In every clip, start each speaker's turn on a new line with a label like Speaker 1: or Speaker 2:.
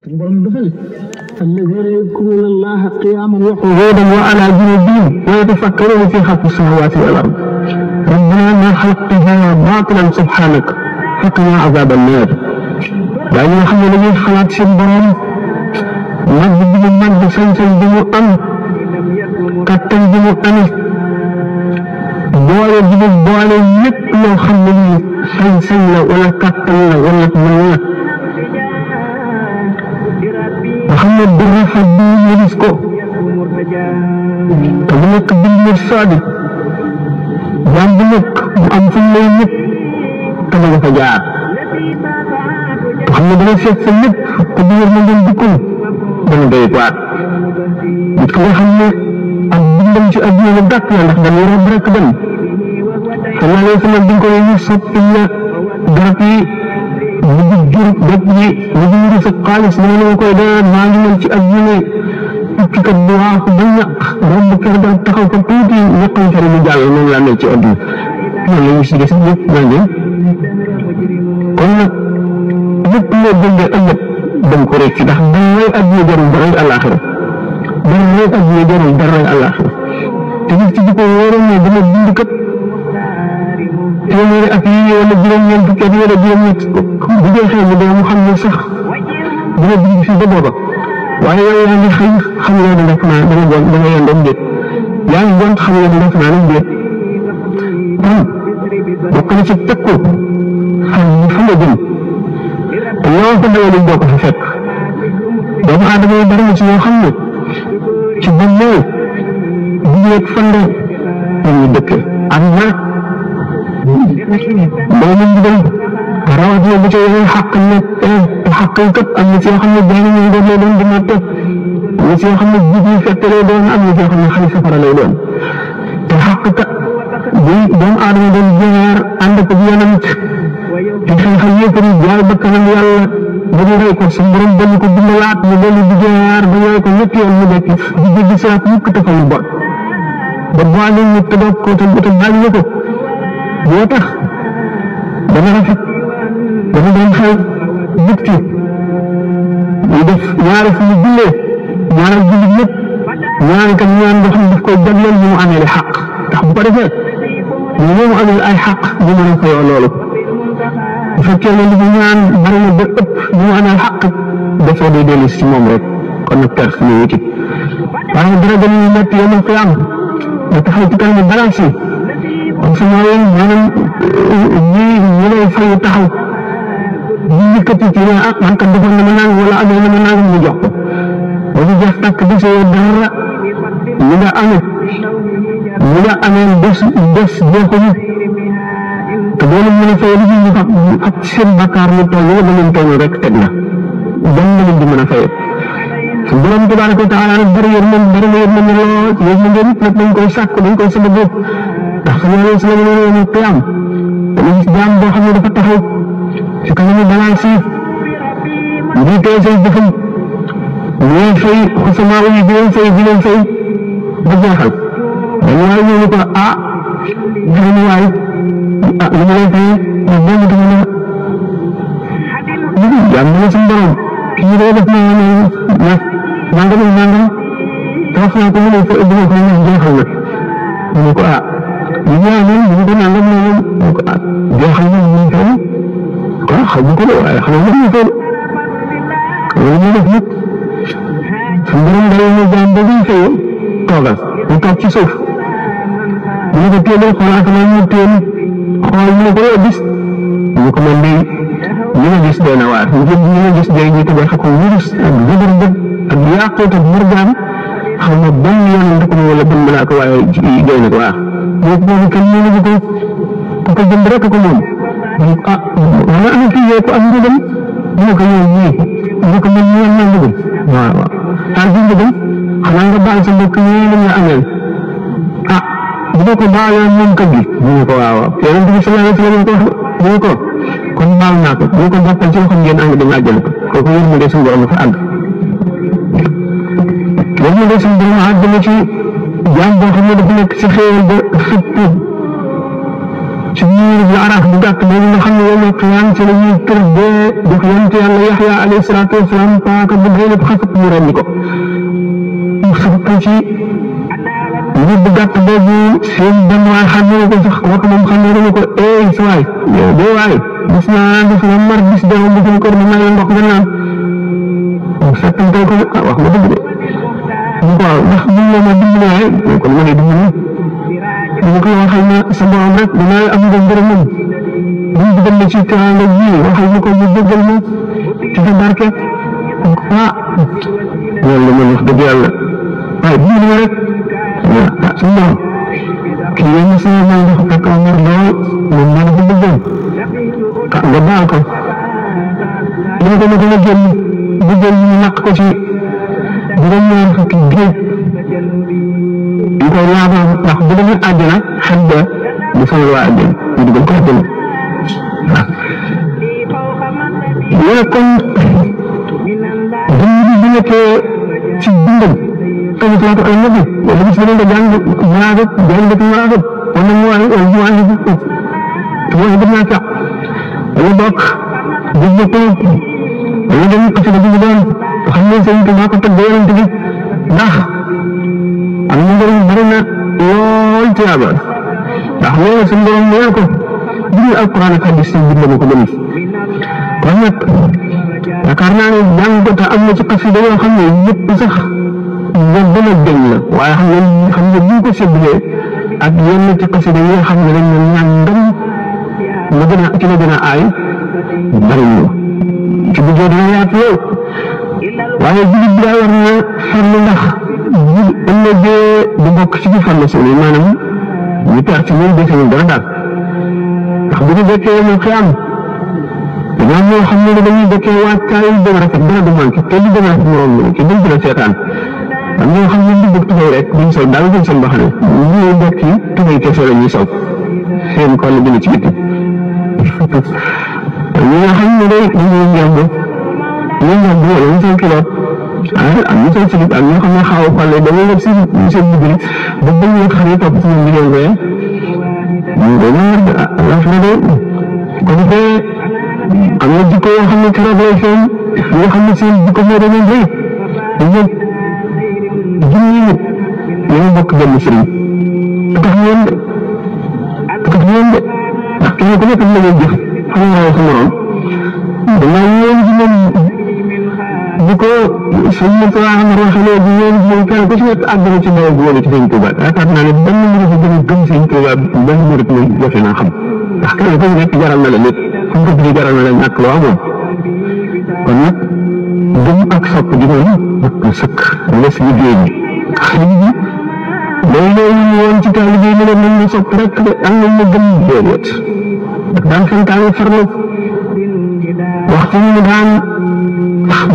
Speaker 1: الذين يذكرون الله قياما وقعودا وعلى جنوبهم ويتفكرون في خلق السماوات والارض ربنا ما خلقت هذا باطلا سبحانك فقنا عذاب النار. daañu nga xam ne dañuy xalaat seen borom màgg bi mu màgg sañ-sañ bi mu am kattan bi mu amee boole bi mu boole lépp loo xam ne nii sañ-sañ la wala kattan la wala mën la nga xam ne du rafet bi ñu gis ko te bu nekk bind saadi jaam bu nekk mu am fu lay ñëpp te nga fa jaar te xam ne dana seet sa lépp te bu wér ma ngeen dikkul dana doy waat nit ki nga xam ne ak bindam ci adduna la gàtt la ndax dañuy rob rek dem sallallahu alayhi wa sallam bi ko ñu soppi la garab yi mu di jur dëkk yi mu di wuri sa xaalis ne la koy dee maa ngi mel ci adduna tukki kat bu waaxu ba ñaq romb kër ga taxaw ko tuuti ñaqam fari mu jàll noonu laa mel ci adduna loolu la ñu si des ñëpp maa ngi kon nag lépp loo jëndee ëllëg dañ ko rek ci ndax dañ lay adduna jarul dara àllaaxira dañ lay adduna jarul dara àllaaxira te nit ci di ko wóoroon ne dama bind kat téeméeri at yi wala juróom-ñeent fukki at wala juróom-ñett bu jeexee mu dee mu xam ne sax dina bind fii ba booba waaye yow yaa ngi xëy xam nga ne def naa dama bon dama yendoom déet yaa ngi gont xam nga ne def naa nag déet kon bokk na ci tekku xam ni fa nga jëm te yow ko dawalul doo ko fi fekk doomu aadama yi bari na ci yoo xam ne ci bannee biyeeg fande lañuy dëkkee am na doomu ndigal rawatina bu ci yeneen xàq nekk te xàq yi kat am na ci yoo xam ne benn ñu doon lay doon di natt am na ci yoo xam ne jiit yi fekk lay doon am na ci yoo xam ne xale safara lay doon te xàq kat bi doomu aadama doon jaar ànd ko bi yonent te xeexal yëpp ni jaay ba kanam yàlla ba ñu rey ko sa borom ba ñu ko bindalaat mu dellu di jaar ba ñooy ko ñetti yoon mu nekk di jéggi siraat mukk te fa lu bon ba boole ñu te doog ko te baal ñu ko moo tax dana rafet dana doon xew nit ki ñu def ñaari fu ñu jullee ñaari jullit ñëpp ñaari kat ñaan nga xam daf koy jagleel ñu mu amee li xaq ndax bu ko defee ñu mu amee ay xaq ñu mën a fayoo loolu bu fekkee ne li ñu ñaan bari na ba ëpp ñu mu amee xaq dafay day dellu si moom rek kon nag perte ñu wuti waaye dara gën ñu nekk yomal qiyaam nga taxaw ci kanam balance yi kon su mooy maanaam ñi lay fay taxaw ñu yëkkati ci ne ah man kat defoon na ma naan wala amee na ma naan mu jox ko ba ñu jeex tàkk di see dara li nga amee bés jeexuñu te boo leen mën a fay li ñu fab seen bakkaar mu toll ba leen toll rek teg na ban la leen di mën a fayee su borom tabaaraka wa taala nag bari na yërmande lool yërmande nit nag dañ koy sàkk dañ koy sabab ndax sallallahu alayhi wa sallam nee na qiyaam dana gis jaam boo xam ne dafa taxaw ci kanamu balance yi di tey say jëfam ñooy fay xusamaa yi di leen fay ba jeexal dañ waaye ñëw ni ko ah joxe waay li ma lay fay ñu boo mu dama ne jaam na suñu borom kii day def nangam te wax naa ko mu ne ko ëpp ko ñu jeexal na mu ko ah ñu ñaanal ñu ko nangam mu ko ah jeexal na ñu fay ko xam ko waaye xam nga ñu fay loolu ñu def nit suñu borom day ñu jaam ba ñu fay toogal mu toog ci suuf ñu ko téelé xoolaat na ñu téel xool ñu ko gis ñu ko mën day ñu nga gis doona waar ñu nga gis day ñu tabax ko wurus ak gëdër dëg ak yàqoot ak murjaan xam nga ban yoon ndako wala ban malaaka waaye doy na ko waax moo ko boobu kan ñu ko jënd rek ko moom ñu ah wala ana fi yow ko am nga dem ñu ko yow ñi ñu ko mën ñu na ngëm waaw taal bi ngëm xanaa nga baal sa mbokk ñi la amel ah bu ko baalee moom kër gi ñu ko waaw yonent bi sallallahu alayhi wa sallam ko ñu ko kon baal naa ko ñu ko jàppal ci xam ngeen ànd dem àjjana ko ko yër mu de suñu borom fa àgg yër mu de suñu borom àgg na ci jaam boo xam ne dafa nekk ci xéewal ba xëpp ci biir bi araaf bu gàtt boobu nga xam ne yow qiyaam ci la ñuy tërbee jox yonent yàlla Yaxya alayhi salaatu wasalaam paaka bu day lépp xasat mu rendi ko mu sëpp ci biir bu gàtt boobu seen benn waay xam ne ko sax wax moom xam ne ko sa waay yow de waay gis naa def na mar bis dama bu jëm kër may la ndox nga naan mu fekkantee ko wax nga dëgg de waaw ndax buñ la ma dimbalee kon ma ne dimbali ñu ko waxal na sa borom rek dinaa am nga ngërëmam buñ di dem ci teraanga ji waxal ma ko mu dëggal ma ci sa barke loolu man wax dëgg yàlla waaye dimbali ma rek suñu borom kii yéen sa may dafa fekk mar lool moom ma dafa bëggoon nga baal ko ñu ko ma gën a génn bëggoon ñu naq ko ci juróom-ñaar fukki géej ñu koy laabal ndax bu demee àjjana xel ba du sonal waa àjjana ñu dugal ko àjjana waaw kon bu nekkee ci dundam tamit laata ay nabi wala gis nga nga jàng maraagab jàng maraagab wala mu wàññi wala mu wàññi te mooy gën naa fekk wala bokk gis nga ko wala dem xasida bi ñu doon xam ne sëñ Tuubaa ko teg yonent bi ndax am na njëriñ bëri na lool tiyaaba ndax loolu suñu borom nee ko biir alquran ak hadis yi bind na ko bëri kon nag yaakaar naa ne jàng ko te am na ci xasida yoo xam ne yëpp sax nga gën a deñ la waaye xam nga bu ñu ko séddalee ak yenn ci xasida yi nga xam ne dañ ne ñaan ndam la gën a ci la gën a aay bëri na ci bu jot dina yaatu yow waaye jullit bi daa war na farlu ndax bu ëllëgee du bokk ci biir farlu si maanaam ñu perte ñu defuñu dara daal ndax bu ñu dekkee ñu xiyam dañoo am ñoo xam ne dañuy dekkee waajtaay yu dem rafet dara du manqué te li dem rafet morom la ci duñ ci la seetaan am ñoo xam ne ñu bëgg tubay rek duñ sol daal duñ sol mbaxane ñuy dekk yi tubay kese la ñuy sol seen koll bi ci bitti ñi nga xam ne day dañuy ngemb ñu ngemb wala ñu sol kilo am ñu sol silib am ñoo xam ne xaaw xolle dañuy def si seen bugri ba bañ ñu xam ne topp ci ñoom jigéen koye ñu dañu laf na de ko defee am na jikko yoo xam ne keroog lay feeñ yoo xam ne seen jikko moo dañu rëy ñëpp junni nit ñu bokk benn sëriñ tax ñoom de ndax kenn ku nekk am na ngay jëf xam nga sa morom dañoo ñëw ci moom bu ko sëñ Moussa Amar waxee léegi ñoom moom kenn ku ci nekk àgg na ci ndaw bu wala ci sëñ Touba yaakaar naa ne benn mbir fi gën a gëm sëñ Touba benn mbir muy jafe naa xam ndax kenn ku nekk jaral na la lépp fu mu ko bëggee jaral na la ñàkk loo amoon kon nag gëm ak sopp di moom ak sëkk mu des liggéey bi xëy na day loolu ñu woon ci taalibe yi ne nañ la sopp rek de am nañ la gëm déedéet ak daan santaane farlu waxtu ñu daan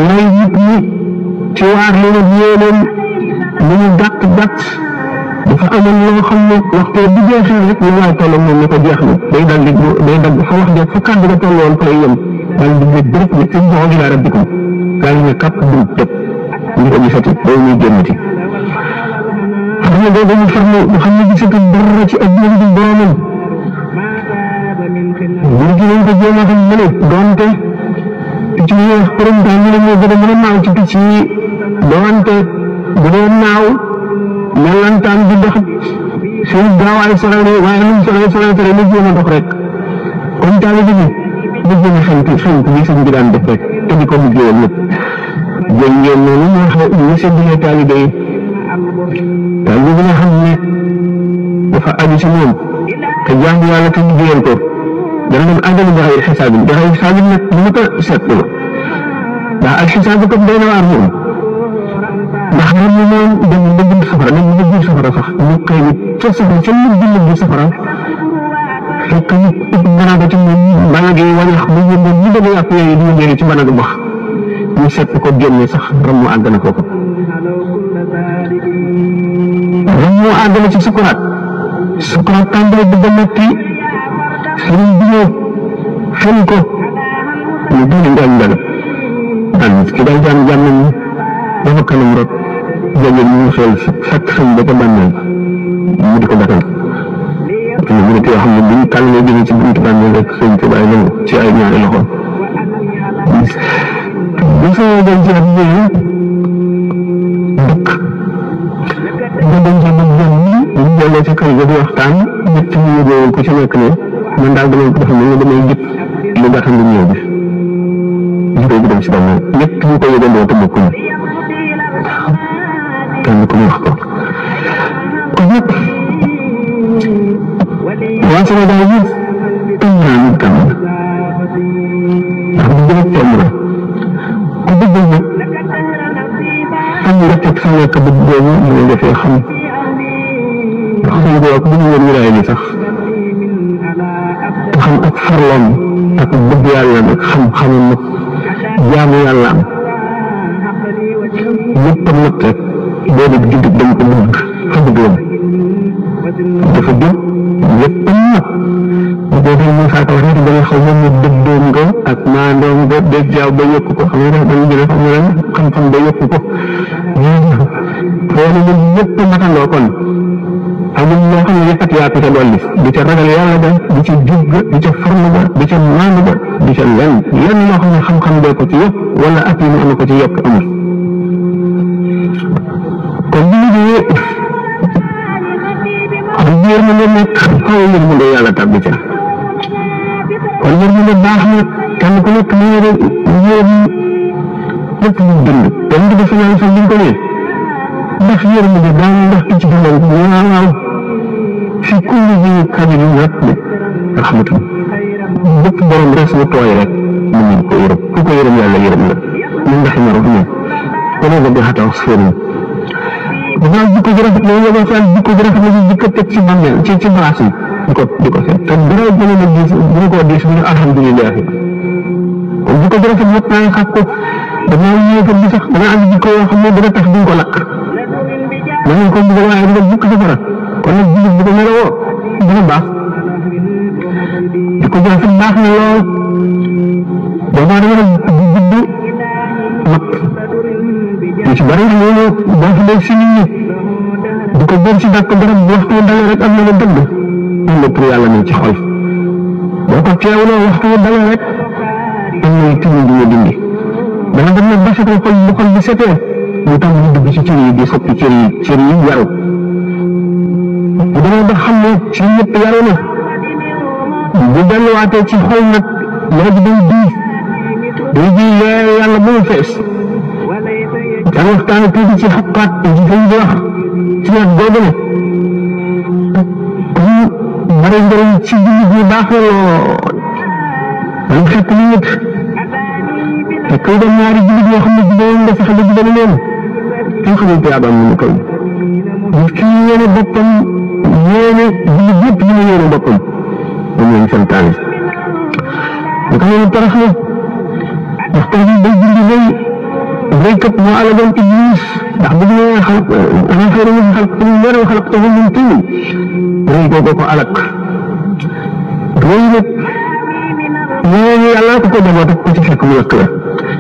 Speaker 1: may nit ñi ci waar leen ak yéeneen lu ñu gàtt dafa amoon loo xam ne waxtu bu jeexee rek ñu waay toll moom ne ko jeex na day dagg fa wax jeex fa kàddu ga tolloon fa lay yem daal di jëg bërëb ne sëñ boxo ila rabbikum daal di ne kàpp dum tëb ñu ko gisati day muy génnati xam ne day dañu farlu mu xam ne gisatu dara ci adduna bi boromam bur gi nañ ko jéem a xam ne doonte picc yi wax përëmtaan ñu ne moo gën a mën a naaw ci picc yi doonte bu dee naaw mellantaan bi dox seen gaawaay sorale waaye luñ sorale lu jéem a dox rek comme taalibe bi mu jéem a xent bi sëñ bi daan def rek te di ko liggéeyal lépp jël ngeen noonu moo xam ñu séddalee taalibe yi taalibe bi nga xam ne dafa aju si moom te jàng yàlla te liggéeyal ko dana dem àggali bi xayri xisaabin nag lu ma ko seetlu la ndax ak xisaab ko doy na waar moom ndax moom moom dem ba biir safara dem ba biir safara sax ñu koy ca safara ca lu biir safara fekk ñu banaga ci moom banage yi wala mu yëngoon ñu bëgg a yàq yooyu ñu jëlee ci banaga bax ñu seet ko génne sax ram mu àgg na foofu ram mu àgg na ci sukuraat tàmbali bëgg a metti sëriñ bi ñëw xel ko ñu bëri ngaañ dal daal ki daal jàmm nañ dafa kanam rek jóge ñu xel fekk sëñ ba ca bànneel mu di ko dakal fekk na murit yoo xam ne buñ tàllee jóge ci buntu bàmmeel rek sëñ Tuubaa nangu ci ay ñaari loxo bu soo dañ ci ab ñëwee dëkk nga dañ ci ab jëm ñu jëlee ci kër ga di waxtaan ñett ñu yóbbu ko ci nekk ne man daal dama ko dafa mel ne damay jëpp lu gàttal lu ñëw bi juróom bi dem ci bàmmeel ñett ñu ko yëgandoo te bokkuñu kenn ku ñu wax ko kon nag waa Sénégal yi tënk naa nit kam ndax bu gën a temm la ku dëggal nag xam nga teg sa nekk bët boobu ñu ngi defee xam ndax suñu bopp bu ñu leen wilaay ni sax te xam ak farloom ak bëgg yàlla nag xam-xamam nag jaamu yàlla am lépp a mat rek boo dee juddit dañ ko bëgg fa bëgg woon dafa jóg lépp a mat boo dee mu saaka wax rek da nga xaw ma dëddoom nga ak maandoom nga dégg jaaw ba yokk ko xam nga dañu jëlee xam nga xam-xam ba yokk ko loolu ñun ñëpp matandoo kon amul loo xam ne yëkkat yaa ko ca dolli di ca ragal yàlla ga di ca jub ga di ca farlu ga di ca maandu ga di ca lenn loo xam ne xam-xam bee ko ci yokk wala at yi mu am ko ci yokk amul kon bu ñu ñëwee xam yërmande nekk xaw yërmande yàlla tàbbi ca kon yërmande baax na kenn ku nekk mu yërëm lépp lu dund dañ di def ñaan sax buñ ko nee ndax yërmande daan ndax ci dundal waaw fi kulli bi kabiri wet ne rahmatum bépp borom res mu tooy rek mu ngi ko yërëm ku ko yërëm yàlla yërëm la mu ndax ma raf ñoom kon nga di xata wax fóorum dafa jikko ji rafet la yóbboo fi jikko ji rafet la ci jikko teg ci bàmmeel ci balaas yi di ko seet te dara gën a diis bu ñu ko diis bu ñu alhamdulilah kon jikko ji rafet yëpp naa xàq ko damaa yéegal bi sax dana am jikko yoo xam ne dana tax duñ ko lakk da ngeen ko bëgg waaye dina bukk safara kon nag jullit bu ko meloo dina baax jikko ji rafet baax na lool doomu aadama nag di judd mat ñu ci bari loolu boo fi dee si nit ñi di ko jël si dàkk garab bu waxtu dalee rek am na la dëgg am na pour yàlla ne ci xol boo ko teewloo waxtu dalee rek am na tilim di dindi dana dem nag ba setal xol bu xol bi setee mu tam di dugg ci cër yi di soppi cër yi yaru bu demee ba xam ne ci ñëpp yaru na bu delluwaatee ci xol nag léegi day ji leer yàlla bu mu fees daan waxtaan tuuti ci xaqaat ji fañ di wax ci ñaat googu ne comme bari njëriñ ci jullit ñi baax na lool dañ fekk ni nit te kay dem ñaari jullit yoo xam ne jubóo nga fexe ba jubóo leen kenn xamul tuyaabam ni mu koy nit ki yéene boppam yéene jullit yëpp ñu yéene boppam moom lañ santaane naka noonu tarax na ndax tax bi day julli lay rëykat moo alagoon Iblis ndax bu ñu nee xalq ana xayru min xalaqtahu min tiin rëy googu ko alak rëy nag ñooñu yàlla ko demoo teg ko ci fekk mu lakk la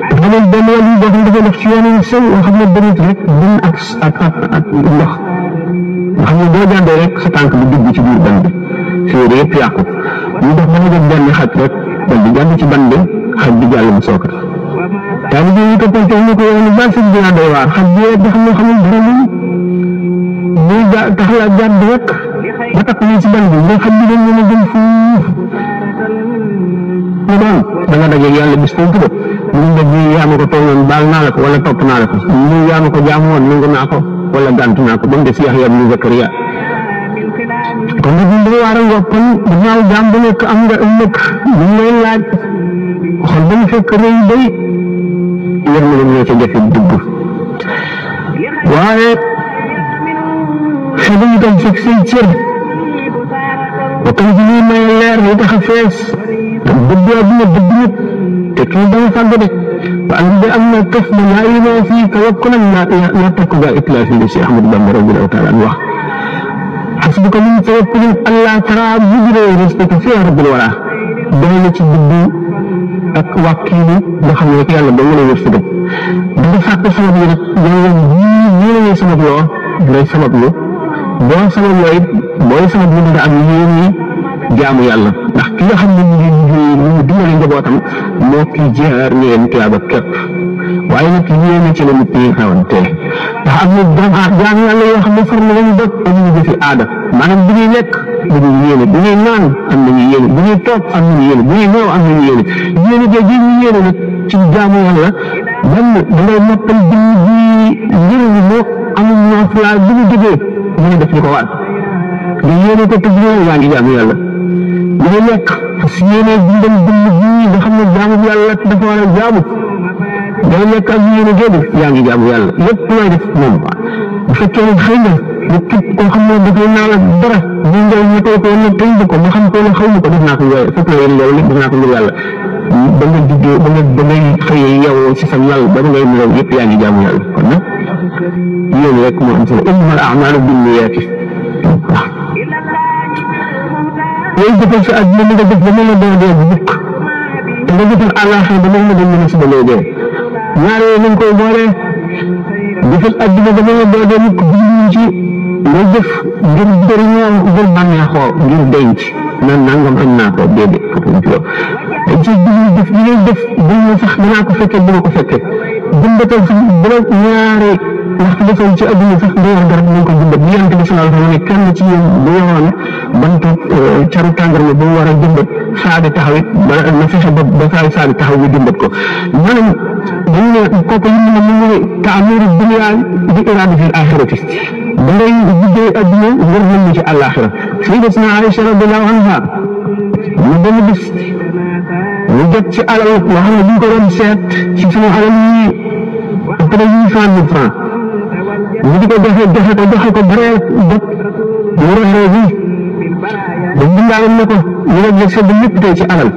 Speaker 1: dafa doon benn wàll yi boo xam dafa def ci yoonu sew yoo xam ne bërit rek dun ak ndox nga xam ne boo jàddee rek sa tànk bi dugg ci biir ban bi séeréer yëpp yàqu ñu def ba nga jot benn xaj rek dal di jàdd ci ban bi xaj bi jàll mu sookat daal di ñëw toppante ñu ko yow ni baal seen dinaa doy waar xaj bi rek xam ne xamul dara moom muy tax la jàdd rek ba takk ñu ci ban bi mais xaj bi dañ mën a gën fuuf mu doon da nga dajeeg yàlla bis fonk ba ñu nga ji yaa ma ko tooñoon baal naa la ko wala topp naa la ko ñu yaa ma ko jaamu woon nangu naa ko wala gàntu naa ko ba mu des Yaxya ibnu Zakariya kon nag ñu war a wax kon gannaaw jaam bu nekk am nga ëllëg ñu lay laaj xol ba mu fekk rëy bay yéen ma leen ñoo ca jafe dugg waaye xel itam fekk say cër ba tam ci ñuy may leer li tax a fees te dëgg àdduna dëgg nit te kii da nga fàgg de wa am bi am na kaf ma laa yi maa fii tawakkulan laa takku gaa itlaafi li si Ahmadu Bamba radiyallaahu taala an wax حسبك من توكل ألا ترى بجري رزقك في رب الورى دولة الدب ak wàkkiilu nga xam ne rek yàlla ba mën a wër si dëgg dafa fàtte sabab yi rek yow ñii la ñuy sabab loo ngay sabab lu boo sabab looy booy sabab lu nga am yéene jaamu yàlla ndax ki nga xam ne ñu dimbali njabootam moo ki jihaar ñeen tuyaaba képp waaye nag yéene ci la nit ñi xawante ndax am na jaamu yàlla yoo xam ne far na lañu dëkk amuñu jëfi aada maanaam bu ñuy lekk dañuy yéene bu ñuy naan am nañu yéene bu ñuy toog am nañu yéene bu ñuy ñëw am nañu yéene yéene jooju ñu yéene nag ci jaamu yàlla benn da ngay noppal bi njëriñ moo amul nooflaay bu ñu jógee ñu def ñu ko waat nga yéene ko te yaa ngi jaamu yàlla li nga lekk parce que yéene dundal dund bii nga xam ne jaamu yàlla dafa war a jaamu day lekk ak yéene génn yaa ngi jaamu yàlla lépp looy def moom bu fekkee ne xëy na lu képp koo xam ne dafay naan ak dara ñu ngay ñu koy ko ne tëñ ko ma xam ko ne xaw ma ko def naa ko yooyu fekk na yéen loolu lépp def naa ko ngir yàlla ba nga diggee ba ngay xëyee yow ci sa lal ba ngay nelaw yëpp yaa ngi jaamu yàlla kon nag yéene rek moo am solo innamal a'maalu binniyaati yooyu defal sa àdduna li nga def ba mën a dee bukk te nga defal àllaaxira ba mën a dem mën a suba lay dee ñaar yooyu nañ koy boole defal àdduna ba mën a dee bukk jubluñ ci nga def ngir jëriñoo ngir bànneexoo ngir denc naan nangam am naa ko déedéet dañ ci jublu def li ngay def buñ ne sax danaa ko fekkee dina ko fekkee jëmbatal sax bu la ñaari waxtu defoon ci àdduna sax day war garab nañ ko jëmbat bi yonent bi sallallahu alayhi wa sallam ne kenn ci yéen bu yoroon bantu caru tàndarma bu mu war a jëmbat saa di taxaw it na fexe ba saa di taxaw bi jëmbat ko maanaam dañu ne kooku li mu ne mu ngi taamiru dunya bi iradatil axirati da ngay guddee àdduna ngir mën ci àllaaxira sayyidatuna Aïcha radiyallahu anha mu benn bis ñu jot ci alal loo xam ne bu ñu ko doon seet ci sama alal yi ëpp na 800 000 francs ñu di ko joxe ko bare jot mu rafet bi ba bindaaloon na ko ñu ne la sedd lépp tey ci alal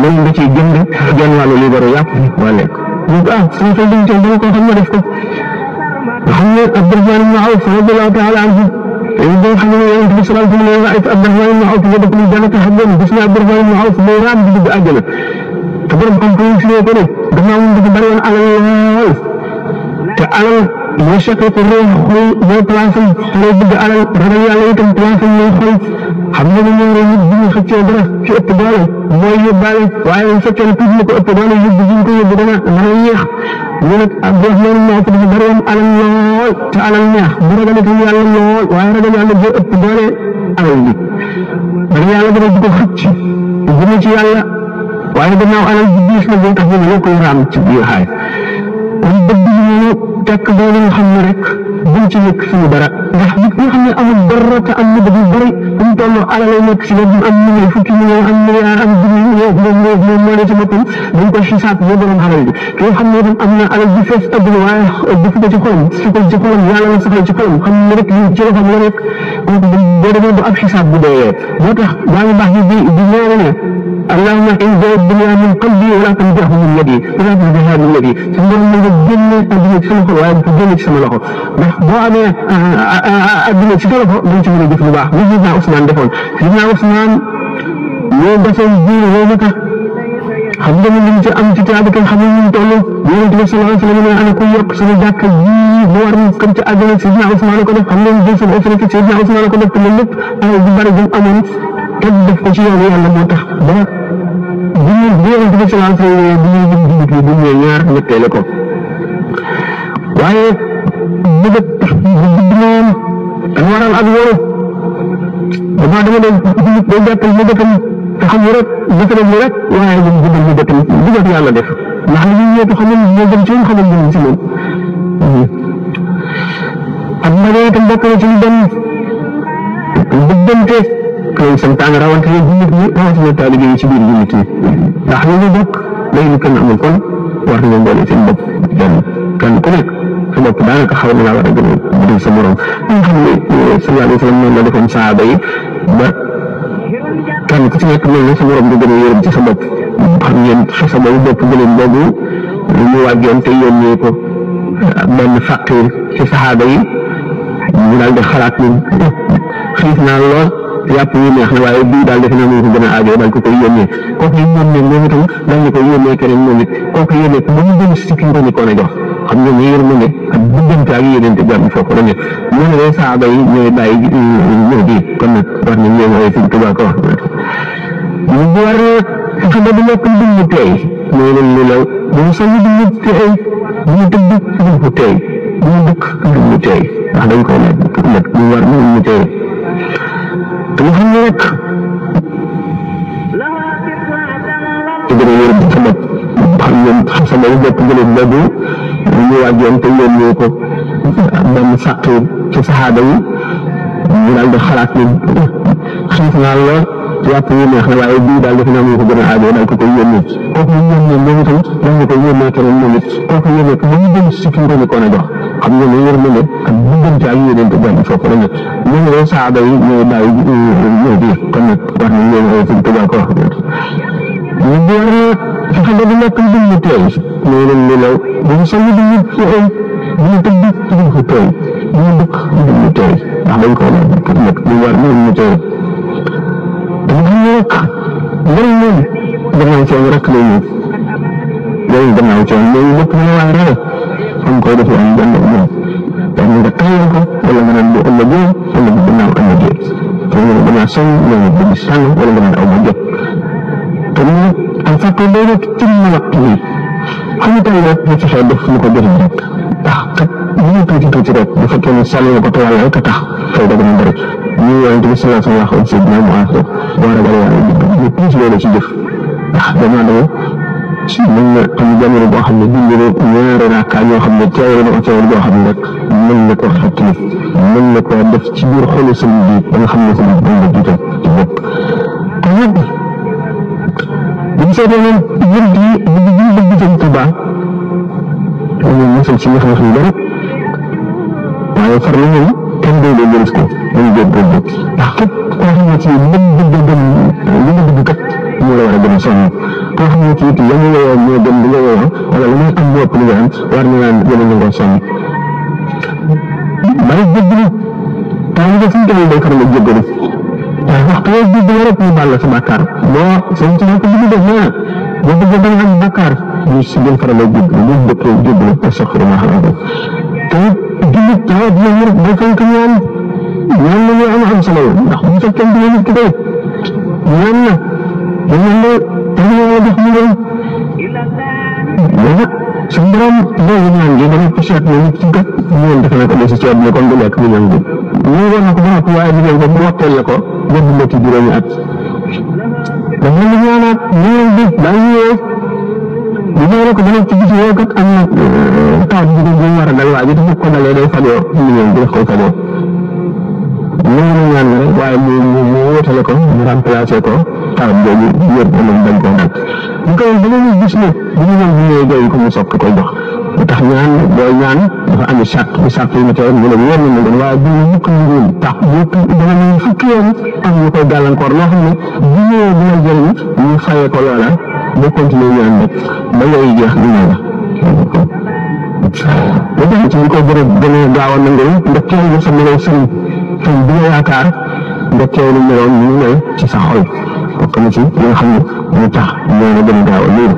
Speaker 1: loolu nga ciy jënd genn wàllu liibaru yàpp waa lekk ñu ko sama xel dañ dama ko xam ne def ko nga xam ne Abdurahmaan ibn Awf radiyallahu taala anhu te ñu doon xam ne yonent bi sallallahu alayhi wa sallam raaytu Abdurahmaan ibn Awf yadxulu jannata habban gis naa Abdurahmaan ibn Awf muy raam di dugg àjjana te borom xam-xam yi firee ko ne gannaaw moom dafa bari woon alal lool te alal mooy seqee ko réew xol mooy place am xale bëgg alal ragal yàlla itam place am mooy xol xam nga ne ñaare nit bu ñu xëccee dara ci ëpp doole mooy yóbbaale waaye bu fekkee ne tuuti na ko ëpp doole yóbbu bu ñu ko yóbbu dana yéex ñu nag Abdurahmaan ibn Awf dafa bari woon alal lool te alal neex bu ragal itam yàlla lool waaye ragal yàlla boo ëpp doole alal bi ragal yàlla dana di ko xëcc jëme ci yàlla waaye gannaaw alal bi diis na boo tax ñu ne koy raam ci biir xaay kon bëgg ñu tekk boo nga xam ne rek buñ ci nekk suñu dara ndax nit nga xam ne amul dara te am na bëgg yu bëri buñ tolloo alal lay nekk si la am million fukki million am milliard am junni moom moo ne ci boppam dañ koy xisaab boo borom alal bi ki nga xam ne itam am na alal bi fees adduna waaye def ko ci xolam sukkal ci xolam yàlla la saxal ci xolam xam ne rek ci loxam la nekk donc boo demee ba ab xisaab bu deewee moo tax daa ngi baax di ñaare ne allahumma inza dunya min qalbi wala tanzi'hu min yadi wala tanzi'ha min yadi su borom na nga génne adduna ci sama xol waaye dafa génne ci sama loxo ndax boo amee adduna ci sa loxo dañ ci mën a jëf lu baax li Sidna Ousmane defoon Sidna Ousmane ñoo defoon jiir woo ma tax xam nga ni liñ ci am ci tiyaaba kenn xamul ñu toll yonent bi sallallahu alayhi wa sallam ne ana ku yokk sama jàkka ji bu war kam ci àdduna Sidna Ousmane ko def xam nga jël sama offre Sidna Ousmane ko def te loolu lépp alal bu bari bu amoon te def ko ci yoonu yàlla moo tax ba bu yonent bi sallallahu alayhi wa sallam bu ñuy jëm jubut yi bu ñëwee ñaar ñetteele ko waaye bu gudd moom waral ak wóoru dama doon jubut day jàppal mu dëkkam te xam nga rek defe nañ rek waaye ñun jubal mu dëkkam bu jot yàlla def ndax li ñuy ñëpp xamul moo jëm ci ñun xamul jëm ci moom ak mbare itam bokk na ci lu dem bëggante kañ santaan rawante ne jullit ñi rawatina taalibe yi ci biir jullit ñi ndax li ñu bokk day lu kenn amul kon war nañu boole seen bopp kenn ku nekk sa bopp daanaka xaw na laa war a gën a budul sa morom nga xam ne sallallahu alayhi wa sallam noonu la defoon saaba yi ba kenn ku ci nekk mel na sa morom di gën a yërëm ci sa bopp xam ngeen sa bopp gëleen boobu ñu wàjjoon te yónnee ko benn faqir ci saxaaba yi ñu daal di xalaat ni xiif naa lool yàpp yi neex na waaye bii daal defe naa moo ko gën a aajoo daal ko koy yónnee kooku yi yónnee moom itam daal ñu koy yónnee keneen moom it kooku yónnee ko ba mu gën si ki ñu ko a jox xam nga yéen mu ne ak diggante ak yéen te jàmm foofu la ne ñu ne lay saaba yi ñooy bàyyi ñëw bi kon nag war nañ leen ay Sëñ Tuubaa ko wax ñu war fexe ba du nekk dund mu teey mooy leen lu law bu ñu sañ dund mu teey bu ñu tëdd dund mu teey bu ñu dëkk dund mu teey ndax dañ koy laaj nag ñu war dund mu teey te nga xam ne rek te gën a wér sa bopp xam ngeen sa bopp gën a boobu ñu waajoon te yónnee ko benn sàq ci saxaaba yi ñu daal di xalaat ni xiif naa lool yàpp yu neex na waaye bii daal defe naa moo ko gën a aajoo daal ko koy yónnee kooku ñu yónnee moom itam dañ ko koy yónnee keneen moom it kooku yónnee ko ba ñu jëm si fi ñu ko a jox xam nga ne yërmande ak diggante ak yéneen te jàmm foofu la nekk ñu ne saxaaba yi ñooy bàyyi ñëw bi kon nag war nañ leen ay Sëñ Tuubaa ko wax ñu war fexe ba du nekk dund mu teey mooy leen lu law bu ñu sañ dund ci ay bu ñu tëdd dund mu teey bu ñu dëkk dund mu teey ndax dañ koy laaj pour nag ñu war mu teey te nga xam ne rek njëriñ moom gannaaw coono rek lay ñëw njëriñ gannaaw coono loolu lépp lu waay rek xam koy def am jànd ak moom ndax nga tayal ko wala nga naan bu ëllëgee wala bu gannaaw ëllëgee te nga ne danaa sonn wala nga bëgg sànn wala nga naan aw ma jot te ñu am fàtte day rek ci mu waxtu bi xam nga tey rek ñu fexee def lu ko jëriñ rek ndax kat ñu tuuti rek bu fekkee ne sànni nga ko te yàlla rek a tax fay da gën a bëri ñu yonent bi sallallahu alayhi wa sallam waxoon Seydina Muaaz boo ragal yàlla ñu plus loolu ci jëf ndax damaa dama si mën na am jamono boo xam ne dindi na ñaari rakkaa ñoo xam ne teewlu na ko teewlu boo xam ne rek mën na koo xettali mën na koo def ci biir xolu sëñ bi ba nga xam ne sëñ bi dañ la jiital ci bopp te nag buñ seetee ne yëpp yi bëgg Sëñ Tuubaa ñu musal ci nga xam ne waaye far na ñoom kenn doy doo jëlis ko dañu jóg góor ndax képp koo xam ne ci bëgg gën li nga bëgg kat moo la war a gën a sonn koo xam ne ci it la ñu woyoo ñoo gën li nga woyoo wala lu muy am bopp li nga am war na naan gën a nangoo sonn bari jéggalu taal nga fu mu toll day faral a jéggalu waaye waxtu yoo jéggalu rek ñu baal la sa bàkkaar boo sëñ ci ko bëgg def naa boo bëgg da nga am bàkkaar ñu si gën faral a jéggalu ñu dëkkee jéggalu astaghfirullah te jullit tawat yooyu rek day fonk ñaan ñaan la ñu am solo ndax bu fekkee ne nit ki tey ñaan na dañu la dañu la def ñu doon mais nag suñu borom loolu ñaan gi dama ko seet ne nit ki kat ñoom dafa nekk si ceeb bi kon du lekk bu ñaan bi ñu war na ko ba noppi waaye liggéey ba mu waxteel la ko yóbbu la ci juróomi at dafa la ñaanaat ñaan bi daañu ñëw bu ñëwee ko dana ci gis yow kat am na taw bi ñu war a dal waaye dafa ko dalee day fajoo million bi daf koy fajoo loolu ñaan la rek waaye mu wóotale ko mu remplacé ko taw boobu wér ko moom bañ koo dal ñu koy da ngay gis ne bu ñu ñëw bu ñëwee doy ko mu soog koy jox lu tax ñaan booy ñaan dafa am charte bu charte yi ma teewoon mu ne wér na ma waaye bu ñu mukk ñu tax dana ñu fukki yoon am ñu koy gàllankoor loo xam ne bu ñëwee dina jëriñ ñu fayee ko loola boo continuer ñaan rek ba yooyu jeex dina la ba tax ci ñu ko gën a gaaw a nangul nga teewlu sa melaw sëriñ sëriñ bi nga yaakaar nga teewlu meloon ñu mel ci sa xol bokk na ci li nga xam ne moo tax ñoo na gën a gaaw a loolu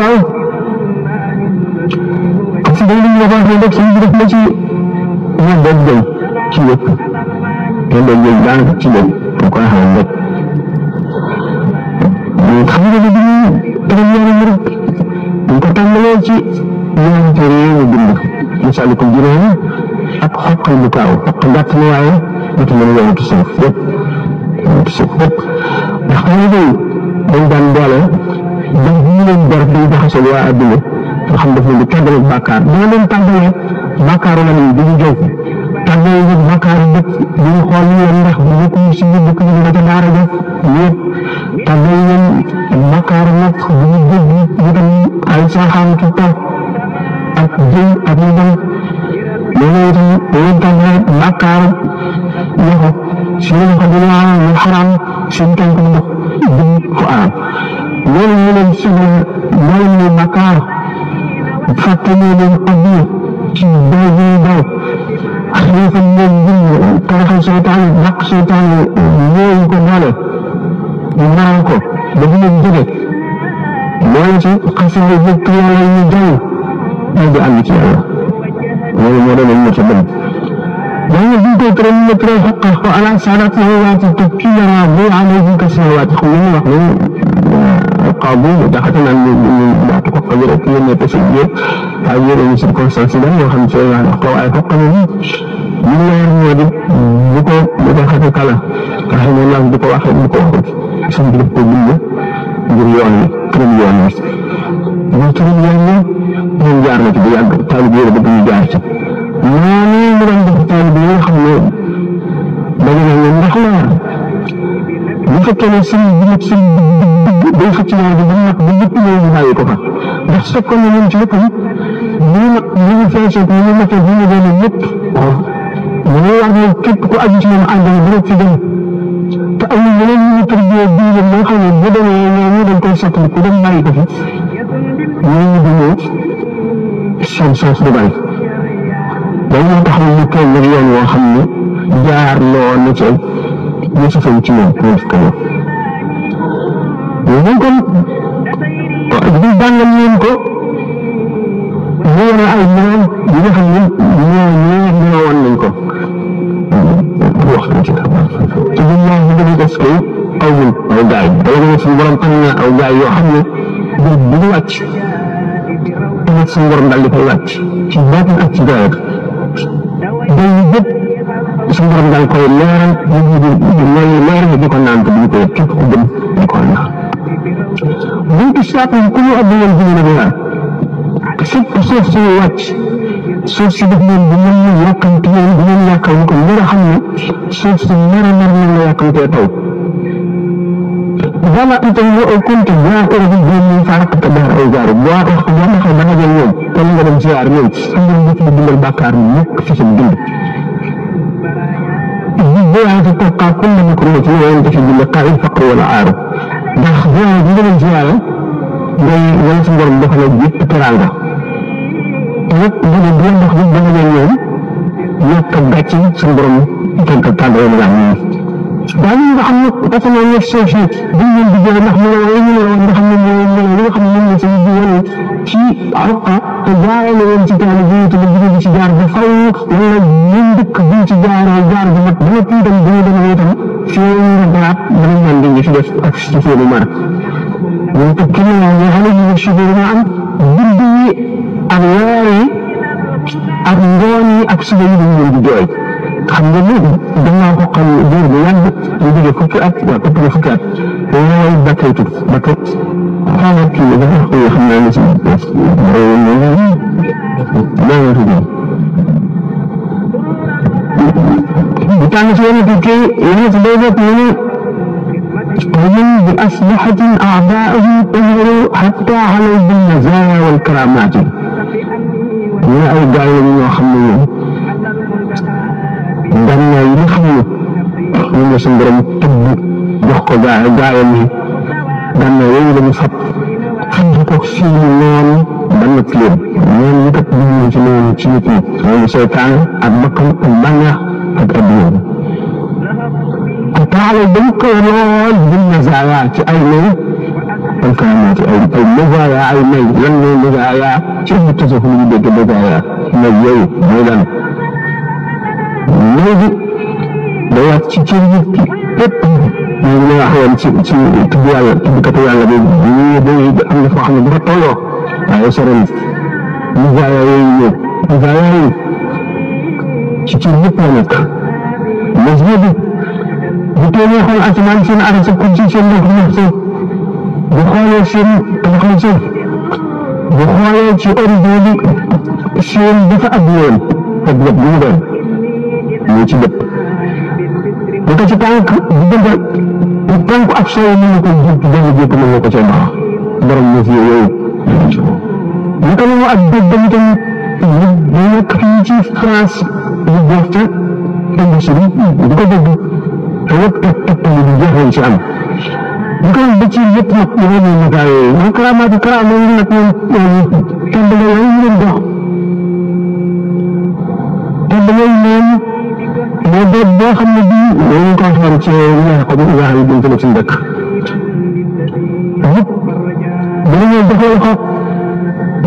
Speaker 1: waaw parce que dañ li ñu wax ne rek suñu def na ci ñoom doon jël ci lépp te doon jël daanaka ci lépp bu ko waxee rek xam nga ne dañuy tëral ñaari rek dañ ko tàmbalee ci ñaari téere yi ñu bind Masaalikul Jinaan ak xoqal bu kaaw xoq gàtt na waaye dootu mën a yowatu suuf yëpp ndax xam nga dañ daan boole ba ñu leen ber di jaxasoo waa adduna nga xam daf leen di tàmbale bàkkaar da nga leen tàmbalee bàkkaaru la nii dañu jow tàmbalee nag bàkkaaru dëkk ñu xool ñu leen ndax bu ñu si ñu dëkk ñu nga ca daara def yëpp tàmbalee leen bàkkaaru nag bu ñu dégg ñu dem ay saaxaan ci taw ak jëy ak ñu dem loolu itam leen tàmbalee bàkkaaru loxo si loxo bi laa mu xaraam seen tànk ndox duñ ko aram loolu ñu leen sëgal mooy ne bàkkaar fàtte ne leen addiya ci daw bi daw xiifal leen bind taraxal seytaane dàq seytaane ñooyu ko doole ñu naral ko ba bu leen jóge boole ci xasida yi yëpp yàlla yi ñu jàng daal di ànd ci yàlla loolu moo doon ñu ci dem يعني بنت ترى ترى حقه على سعادة الهوات التبكية رابو عليه كسنوات خلونا نحن قابل دخلنا من تقبل أكيد نتسجل هذه السيركونستانس ده وهم شيء على أقوى أتوقع من الله يرضى بكو بدخل كلا رحمه الله بكو آخر بكو آخر سنجل بكو جريان تريليون من جارنا كده طالبين بدهم جارش ماني من طالبين خلوا بدنا نحنا بفكر نسيب بنفسي بفكر نبغى بنبغى نهاية كذا بس كنا نجيبهم من فاشل من فاشل من النت من يعني كيف كأجل من عندنا بروك فيهم تأمل من تربية دين الله خلوا بدنا نعمل الكونسبت كذا ما يكفي من بنوت الشمس صباح لأنه تحمل كل مليون وحمل جار لو نجد يوسف الجنون كذا وممكن بدان منكو غير أيمان يحمل من منكو وقت كذا إذا الله بدأ يسكي أو داعي أو يسمى برمتنا أو داعي يحمل بالوقت أنا سنقول من اللي بالوقت في باب الأتجاه بيجد سنقول من الكل لارن يجي لارن يكون نام تبيته كيف قدم يكون نام ممكن شاطر كل أبوه الدنيا بها كسب صوف سوات صوف سبب من يقم تيان من يقم كل مرة حمل صوف مرة من يقم تيتو إذا أنت كنت جاهر بالدنيا فارقت الدهر أو جارب واقع قدامك خلنا اليوم كل يوم جاهر منك سنجد بك بدل البكار مكفش الجلد الدنيا تتوقع كل مكروه وأنت في اللقاء الفقر والعار داخلها بدل الجاهر جاي سنجد بك لجيت ترانغا بدل الدنيا دخل بدل اليوم يكبتي سنجد بك تتابعون العميل بعدين نحن قسم على نفس الشيء ضمن البداية نحن نحن نسوي شيء عرقة تجارة لو تجارة تبدي تجارة بفوق ولا يندك في تجارة تجارة ما تقدر تقول في ربع من عندي في أكثر في المرة ونتكلم عن هذه الشغل معا بدي أغياري أغياري أكثر من البداية الحمدلله دمنا فوق الدور بيان يجي فكرة وتبقى فكرة وهو بكيت هذا كي إذا خلنا نسمع لا يريد بتاعنا شيء بكي يناس بيجت ومن بأسلحة أعدائه تظهر حتى على بالمزايا والكرامات يا أيها من يحملون دمنا يلخمو من سندرم تب يحكو داعي دمنا يلخمو صب خلقك سيلون دمنا تلين من يتبين جنون تشيكي ومن سيطان أبقى البنيا تتأبين تعالى بالقرار بالمزايات أي مي الكلمات أي مزايا أي مي لن مزايا شوف تزهل بيت مزايا مزايا ميلان léegi day wax ci cër yi lépp ñu ngi waxoon ci tudd yàlla tuddkatu yàlla bi ñu day am na foo xam ne dafa tolloo waaye sore na misaaya yooyu ñëw misaaya yi ci cër yëpp la nekk mesure bi bu teewee xool asamaan seen arrêt sa kursi seen ndox ndox seen bu xoolee seen tabaxal seen bu xoolee ci horizon bi seen dafa ab yoon ak lépp bu mu doon ñu ci dëpp bu ko ci tànk diggante tànk ak soow mën na ko jékki mën na ko cee baax borom ñu fi yooyu naka la ak dëgg tamit ñu nekk fii ci France ñu def ca industrie di ko dëgg te yëpp tegtali bi jeexal ci am ñu ko ba ci yëpp nag ñu ne ñu gaa yooyu man karaamaati karaama yi nag ñoom tàmb la yooyu ñu leen dox tàmb yooyu moom moo doon boo xam ne bii loolu ko waxoon ci ñaar ko bu ñaar yi duñ ko ci ndëkk ñëw defal ko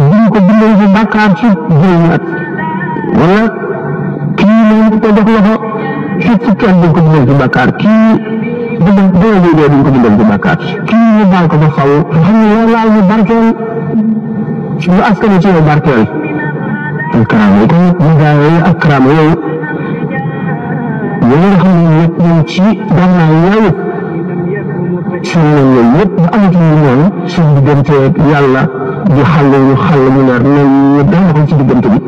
Speaker 1: buñ ko bindee ci bàkkaar ci juróomi at wala kii moom ko def loxo ci fukki at buñ ko bindee ci bàkkaar kii duñ ko bindee ci bàkkaar kii ñu baal ko ba faw xam ne yow laal ñu barkeel lu askan ci yow barkeel ak karaama yi tamit ñu gaawee ak karaama yooyu nga xam ne nag ñoom ci gannaaw yooyu seen nañ yooyu yëpp ba amatuñu noonu seen diggante yàlla di xàll mu leer ne ñu dara ko ci diggante bi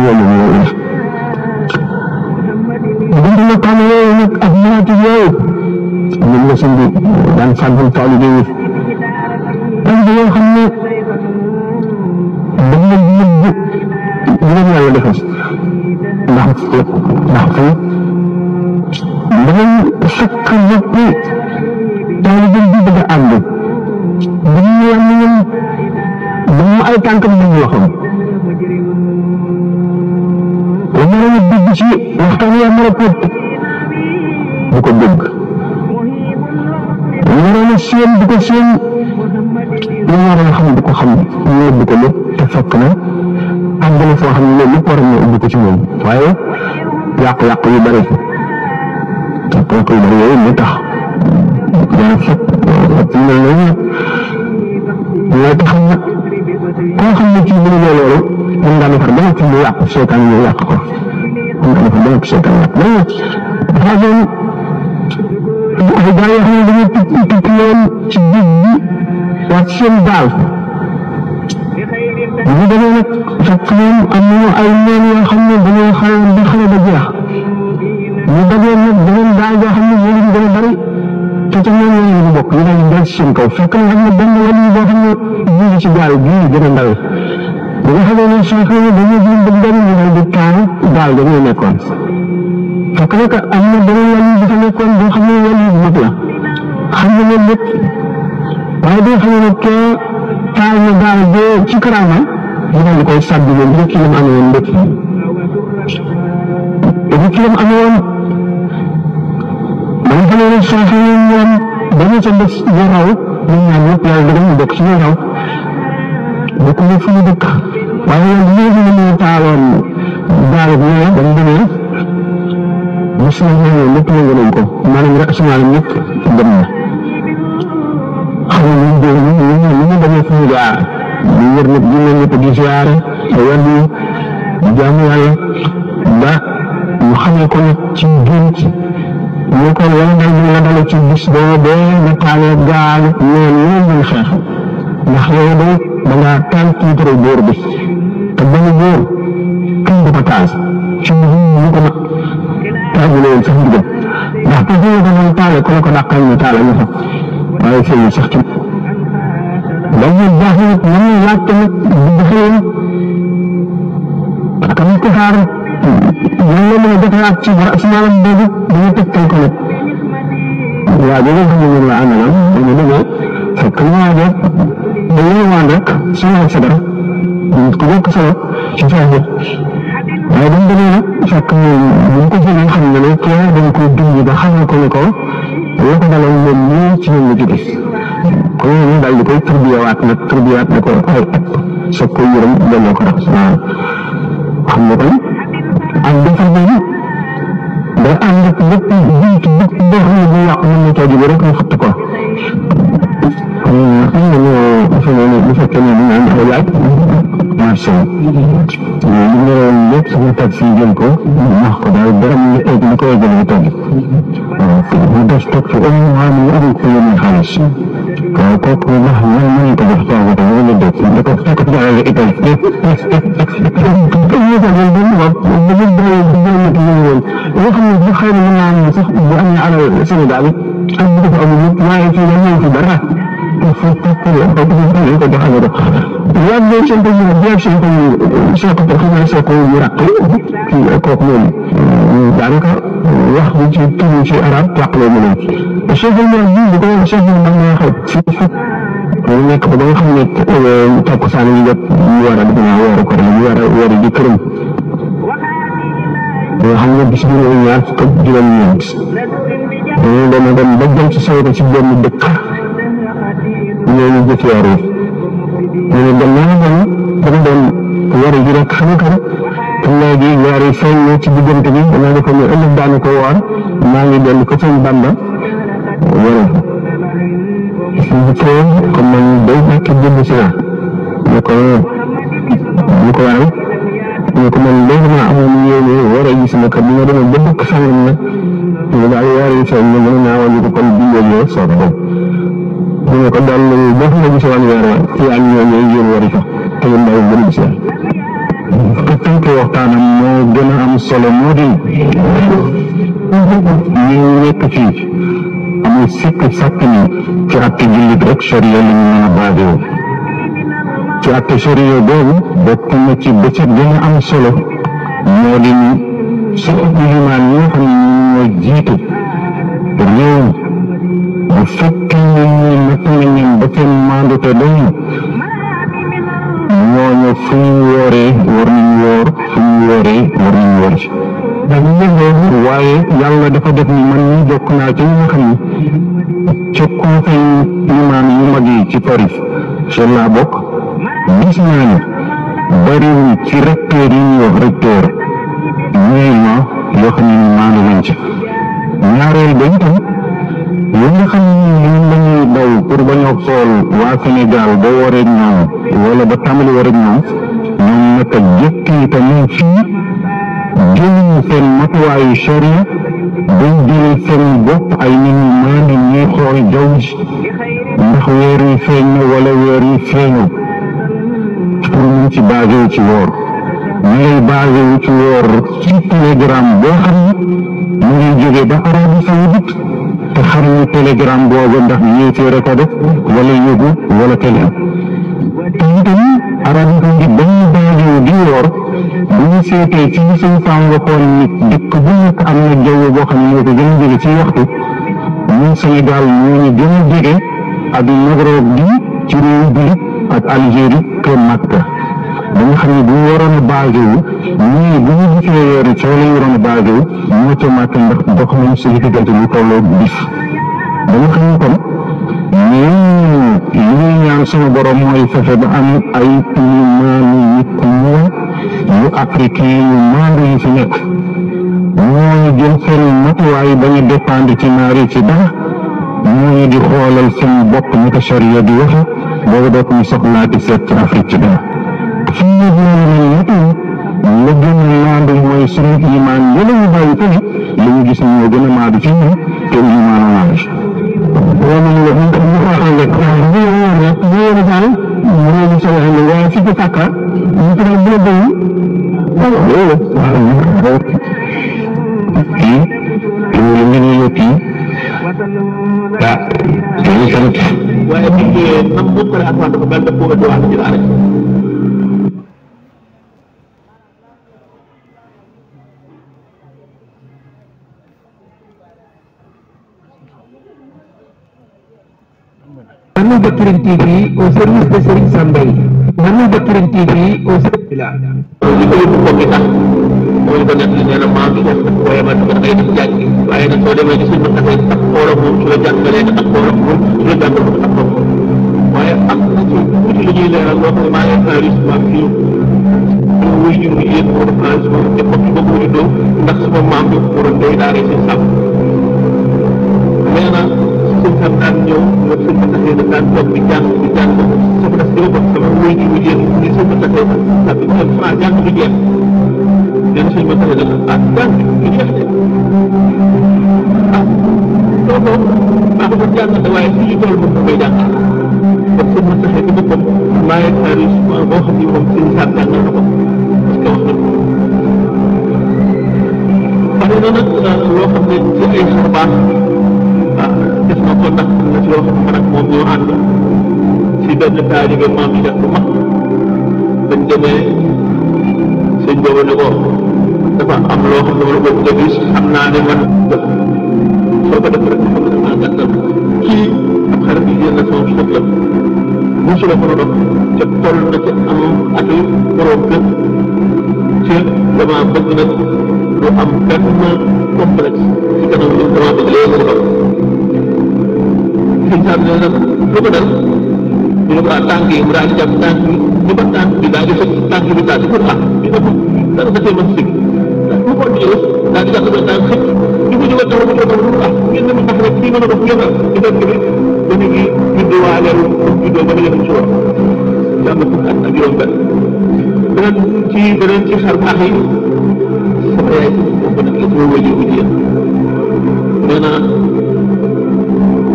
Speaker 1: ñooñu ñoo def diggante nag xam yooyu nag ak naati yooyu ñun la seen bi daan fàggul taalibe yi taalibe yoo xam ne dañ leen yëbbu leen yàlla defal ndax fay danañ fekk ñëpp taalibe bi bëgg a ànd dañu am ñoom dañu ay tànkam ñu waxam dama la dégg ci waxtaan ya mara pot bu ko dégg ñu waroon a seen di ko seen ñu waroon a xam di ko xam ñu nëbb ko lépp te fekk na àgg na foo xam ne lépp waroon na ubbi ko ci moom waaye yàqu-yàqu yu bëri yooyu mu tax yaa fekk mel noonu lay tax nag koo xam ne ci bu ñu loolu mën ngaa defar ba nga fi mu yàq seetaan ñu yàq ko mën ngaa defar ba nga fi seetaan yàq dafa doon ay gaa yoo xam ne dañuy tukki woon ci géej gi wàcc seen gaal ñu demee nag fekk moom am nañu ay noon yoo xam ne dañoo xare ba xare ba jeex ñu dajee nag beneen gaal yoo xam ne moo leen gën a bari te ca ñoom ñoo ñu bokk ñu daal di dal ci seen kaw fekk na am na benn wàll boo xam ne ñu ci gaal bii gën a ndaw bi nga xamee ne suuf yi dañuy jëm ba dem ñu daal di taal gaal ga ñoo nekkoon fekk nag am na beneen wàll bu fa nekkoon boo xam ne wàll bu mag la xam nga ne lépp waaye bi nga xam ne kee taal na gaal ba ci karaama ñu daal di koy sàbbi moom rek ki lam amee woon lépp rek ki lam amee woon ba nga xamee ne suuf yi ñoom dañu ca def ñu raw ñu ñaan ñëpp yàlla dëgg ñu bokk ci ñu raw bokk ñu fu ñu dëkk waaye nag léegi ñu taaloon gaal bi ñëwee ba mu demee mos na ñëwee lépp nangu nañ ko maanaam rek sumaale ñëpp dem na xam nga ñu dégg ñu demee fu ñu jaar ñu wër nit ñi ñëpp di ziare te wàllu jaamu yàlla ba ñu xamee ko nag ci gént ñu ko wala dal ñu la dale ci bis boobee nga taalee gaal ñoom ñoom ñu xeex ndax yow da ngaa taal tiitare góor bi te benn góor kenn du ko taal ci ñu ko nag taagu leen sax ndigal ndax te ñu ko doon taale ku la ko dàqal ñu taale ñu fa waaye fii sax ci dañuy baax nag mën na laaj tamit bu xëyoon parce que ko xaar ñu la mën a defaraat ci asmaalam boobu dañu tegtal ko nag waa ji nga xam ne ñoom la àndaloon dañu demee fekk ñu waajee dañuy waan rek solo sa dara ko bokk solo ci fexe waaye dañ demee nag fekk ñu ko jëlee xam ne ne kee dañ ko dund ba xamal ko ne ko la ko daloon moom nii ci ñoom la jóge ko ñu daal di koy turbiyawaat ne ko ay at soog ko yërëm delloo ko rek xam nga kon ak defar boobu day ànd ak lépp buntu boo xam ne bu yàqu mën na toog bi rek mu xëtt ko xam nga bu fekkee ne ñu naan ay laaj marché li nga doon lépp sama taxi jël ko wax ko daal dara mu egg li ko eggalee toog mu des toog ci am xam ne amul ko yónnee xaalis waaw kooku ndax man mën ko def toog ko wala déet da ko fekk ci ay ital yoo xam ne bu xëy na mën naa am sax bu amee alal Sénégal ak bu dafa amul lépp waaye fii dañ ñëw fi dara foofu ko jox amee yàgg boo seen ko ñu biir seen ko soo ko xam ne soo ko ñu ràq kii kooku moom daanaka wax bu ci tudd ci arab jàppale mu leen te chef bi bu ko chef bi mag na xaw fi ñu nekk ba nga xam ne takku saa ñu jot ñu war a dina wooru ko ñu war a wooru di këram nga xam ne bis bi ñaar fukk ak juróom-ñeent dañu dem ba jëm ci sow ko ci benn dëkk ñooñu jëf yaaroo ñu ne gannaaw man dama doon war a ji rek xam-xam te léegi yaari feeñ na ci diggante bi dama defe ne ëllëg daana ko waar maa ngi dellu ko sëñ Bamba wara suñu feeñ comme man day fekk jënd si naa ñu ko waral ñu ko man léegi maa amoon yéene war a gis sama kër bi nga demee ba dëkk sangam nag ñu daal yaari feeñ na mën naa wàññi ko kon bindoo ñëw soog a dem ñu ne ko daal boo xam ne gis wàllu weer wa ci ak ñooñu yéen wari fa te ngeen bàyyi gën a gis te tënk waxtaanam moo gën a am solo moo di ñu nekk fii amul sikk sàkk ni ci àtte jullit rek charia li ñu mën a basé wu ci àtte charia boobu bokk na ci ba ca gën a am solo moo di ni su ilimaan yi nga xam ne ñoo jiitu réew bu fekkee ne ñuy natt nañ ba seen maandute dañu ñooñu fu ñu wooree war nañu woor fu ñu wooree war nañu woor ci dañu yëngoo waaye yàlla dafa def ni man ñi bokk naa ci ñi nga xam ni ca conseil imaam yu mag yi ci Paris ci laa bokk gis naa ni bariwul ci recteur yi ñuy wax recteur ñooy ma yoo xam ne maandu nañ ci ñaareel ba itam li nga xam ne ñun lañuy daw pour bañ a xool waa Sénégal ba wareeg ñoom wala ba tàmbali wareeg ñoom naka jëkk itam ñun fii jëluñu seen matuwaayu charia dañ jëlee seen bopp ay nit ñu maandi ñuy xool jaww ji ndax weer yi feeñ na wala weer yi feeñul pour mun ci basé wu ci woor ñu ngay basé wu ci woor ci télégramme boo xam ne mu ngi jógee ba Arabie Saoudite te xam ñu télégramme boobu ndax yéeféer a ko def wala yóbbu wala télé te itam Arabie Saoudite dañuy basé wu di woor bu ñu seetee ci suñu fànn nga xool nit dëkk bu nekk am na jaww boo xam ne ñoo ko gën a jege ci waxtu ñun Sénégal ñoo ñu gën a jege ak Maghreb bi ci réew jullit ak Algérie que Makka ba nga xam ne bu ñu waroon a basé wu ñii bu ñu gisee weer yi ci wala ñu waroon a basé wu ñoo ca Makka ndax dox nañ suñu diggante lu tolloo bis ba nga xam ne kon li ñuy ñaan sama borom mooy fexe ba am ay maanu nit ku ñuul yu africain yu maandu yi fi nekk ñooñu jël seen matuwaay bañ a dépendre ci naar yi ci dara ñooñu di xoolal seen bopp ni ko charia di waxe boobu dootuñu soxlaati seet ci Afrique ci dara fi ñu la gën a maandu mooy suñu imaan yële ñu bàyyi fële li ñu gis ñoo gën a maandu ci ñun te imaanu naaj
Speaker 2: Nanu Bakirin TV au service de Serigne Sambay. Nanu Bakirin TV au service de la.
Speaker 3: li ko yëpp mbokk yi tax moo ñu ko nekk li nee na maa ngi def waaye man da ngay dem jàngi waaye nag soo demee ci suñu dafay ak xoolam moom su la jàngalee ak xoolam moom su la jàngal ak xoolam waaye am na ci tuuti lu ñuy leeral loo xam ne maa ngi enregistrement fii ñu wuy ñu ngi yéen pour enregistrement te comme boobu mu juddoo ndax suma maam bi mu doon day daaree seen sàmm nee na suñ xam daan ñëw nga suñ ko taxee da daan toog di jàng soxna si bopp sama wuy ji mu jéem ni suñ ko taxee sax bi mu France jàng du jeex nee na suñ ko taxee da jàng du jeex de loolu maa ko doon jàng waaye suñu tool moom koy jàng kon suñ ko taxee ci boppam maa ngi enregistrement boo xam ni moom suñ saat jàngal na ko parce que wax na nag loo xam ne ci ay xar baax def na ko ndax am na ci loo xam ne man ak moom ñoo ànd ci benn taalibe maam yi def bu mag bañ demee sëñ boobu ne ko dafa am loo xam ne wala boobu nga gis xam naa ne man soo ko def rek xam ne maa gàttal kii ab xarit yi génn sama chef la musu la ko dox ca toll na ca am atu borom kër ca dama bëgg nag lu am benn complexe ci kanam yi dama bëgg léegi mu dox sëñ Saal ne nag lu ko dal ñu ne ko tànk yi mu daal di jàpp tànk bi ñu ba tànk bi daal di fekk tànk bi daal di ko ñu ne ko dara da cee mën si mu ko jël daal di jàpp ba tànk xëpp ñu ko jógal taw mu ko ngeen dem tax rek kii mën a dox ngeen ñu fekk bi ba ñu ngi juddoo waaleelu juddoo ba ñu leen ci woon jàmm fukk at ak juróom benn beneen ci xar baax yi sama yaay ba nag la sama wëjur bu jigéen nee na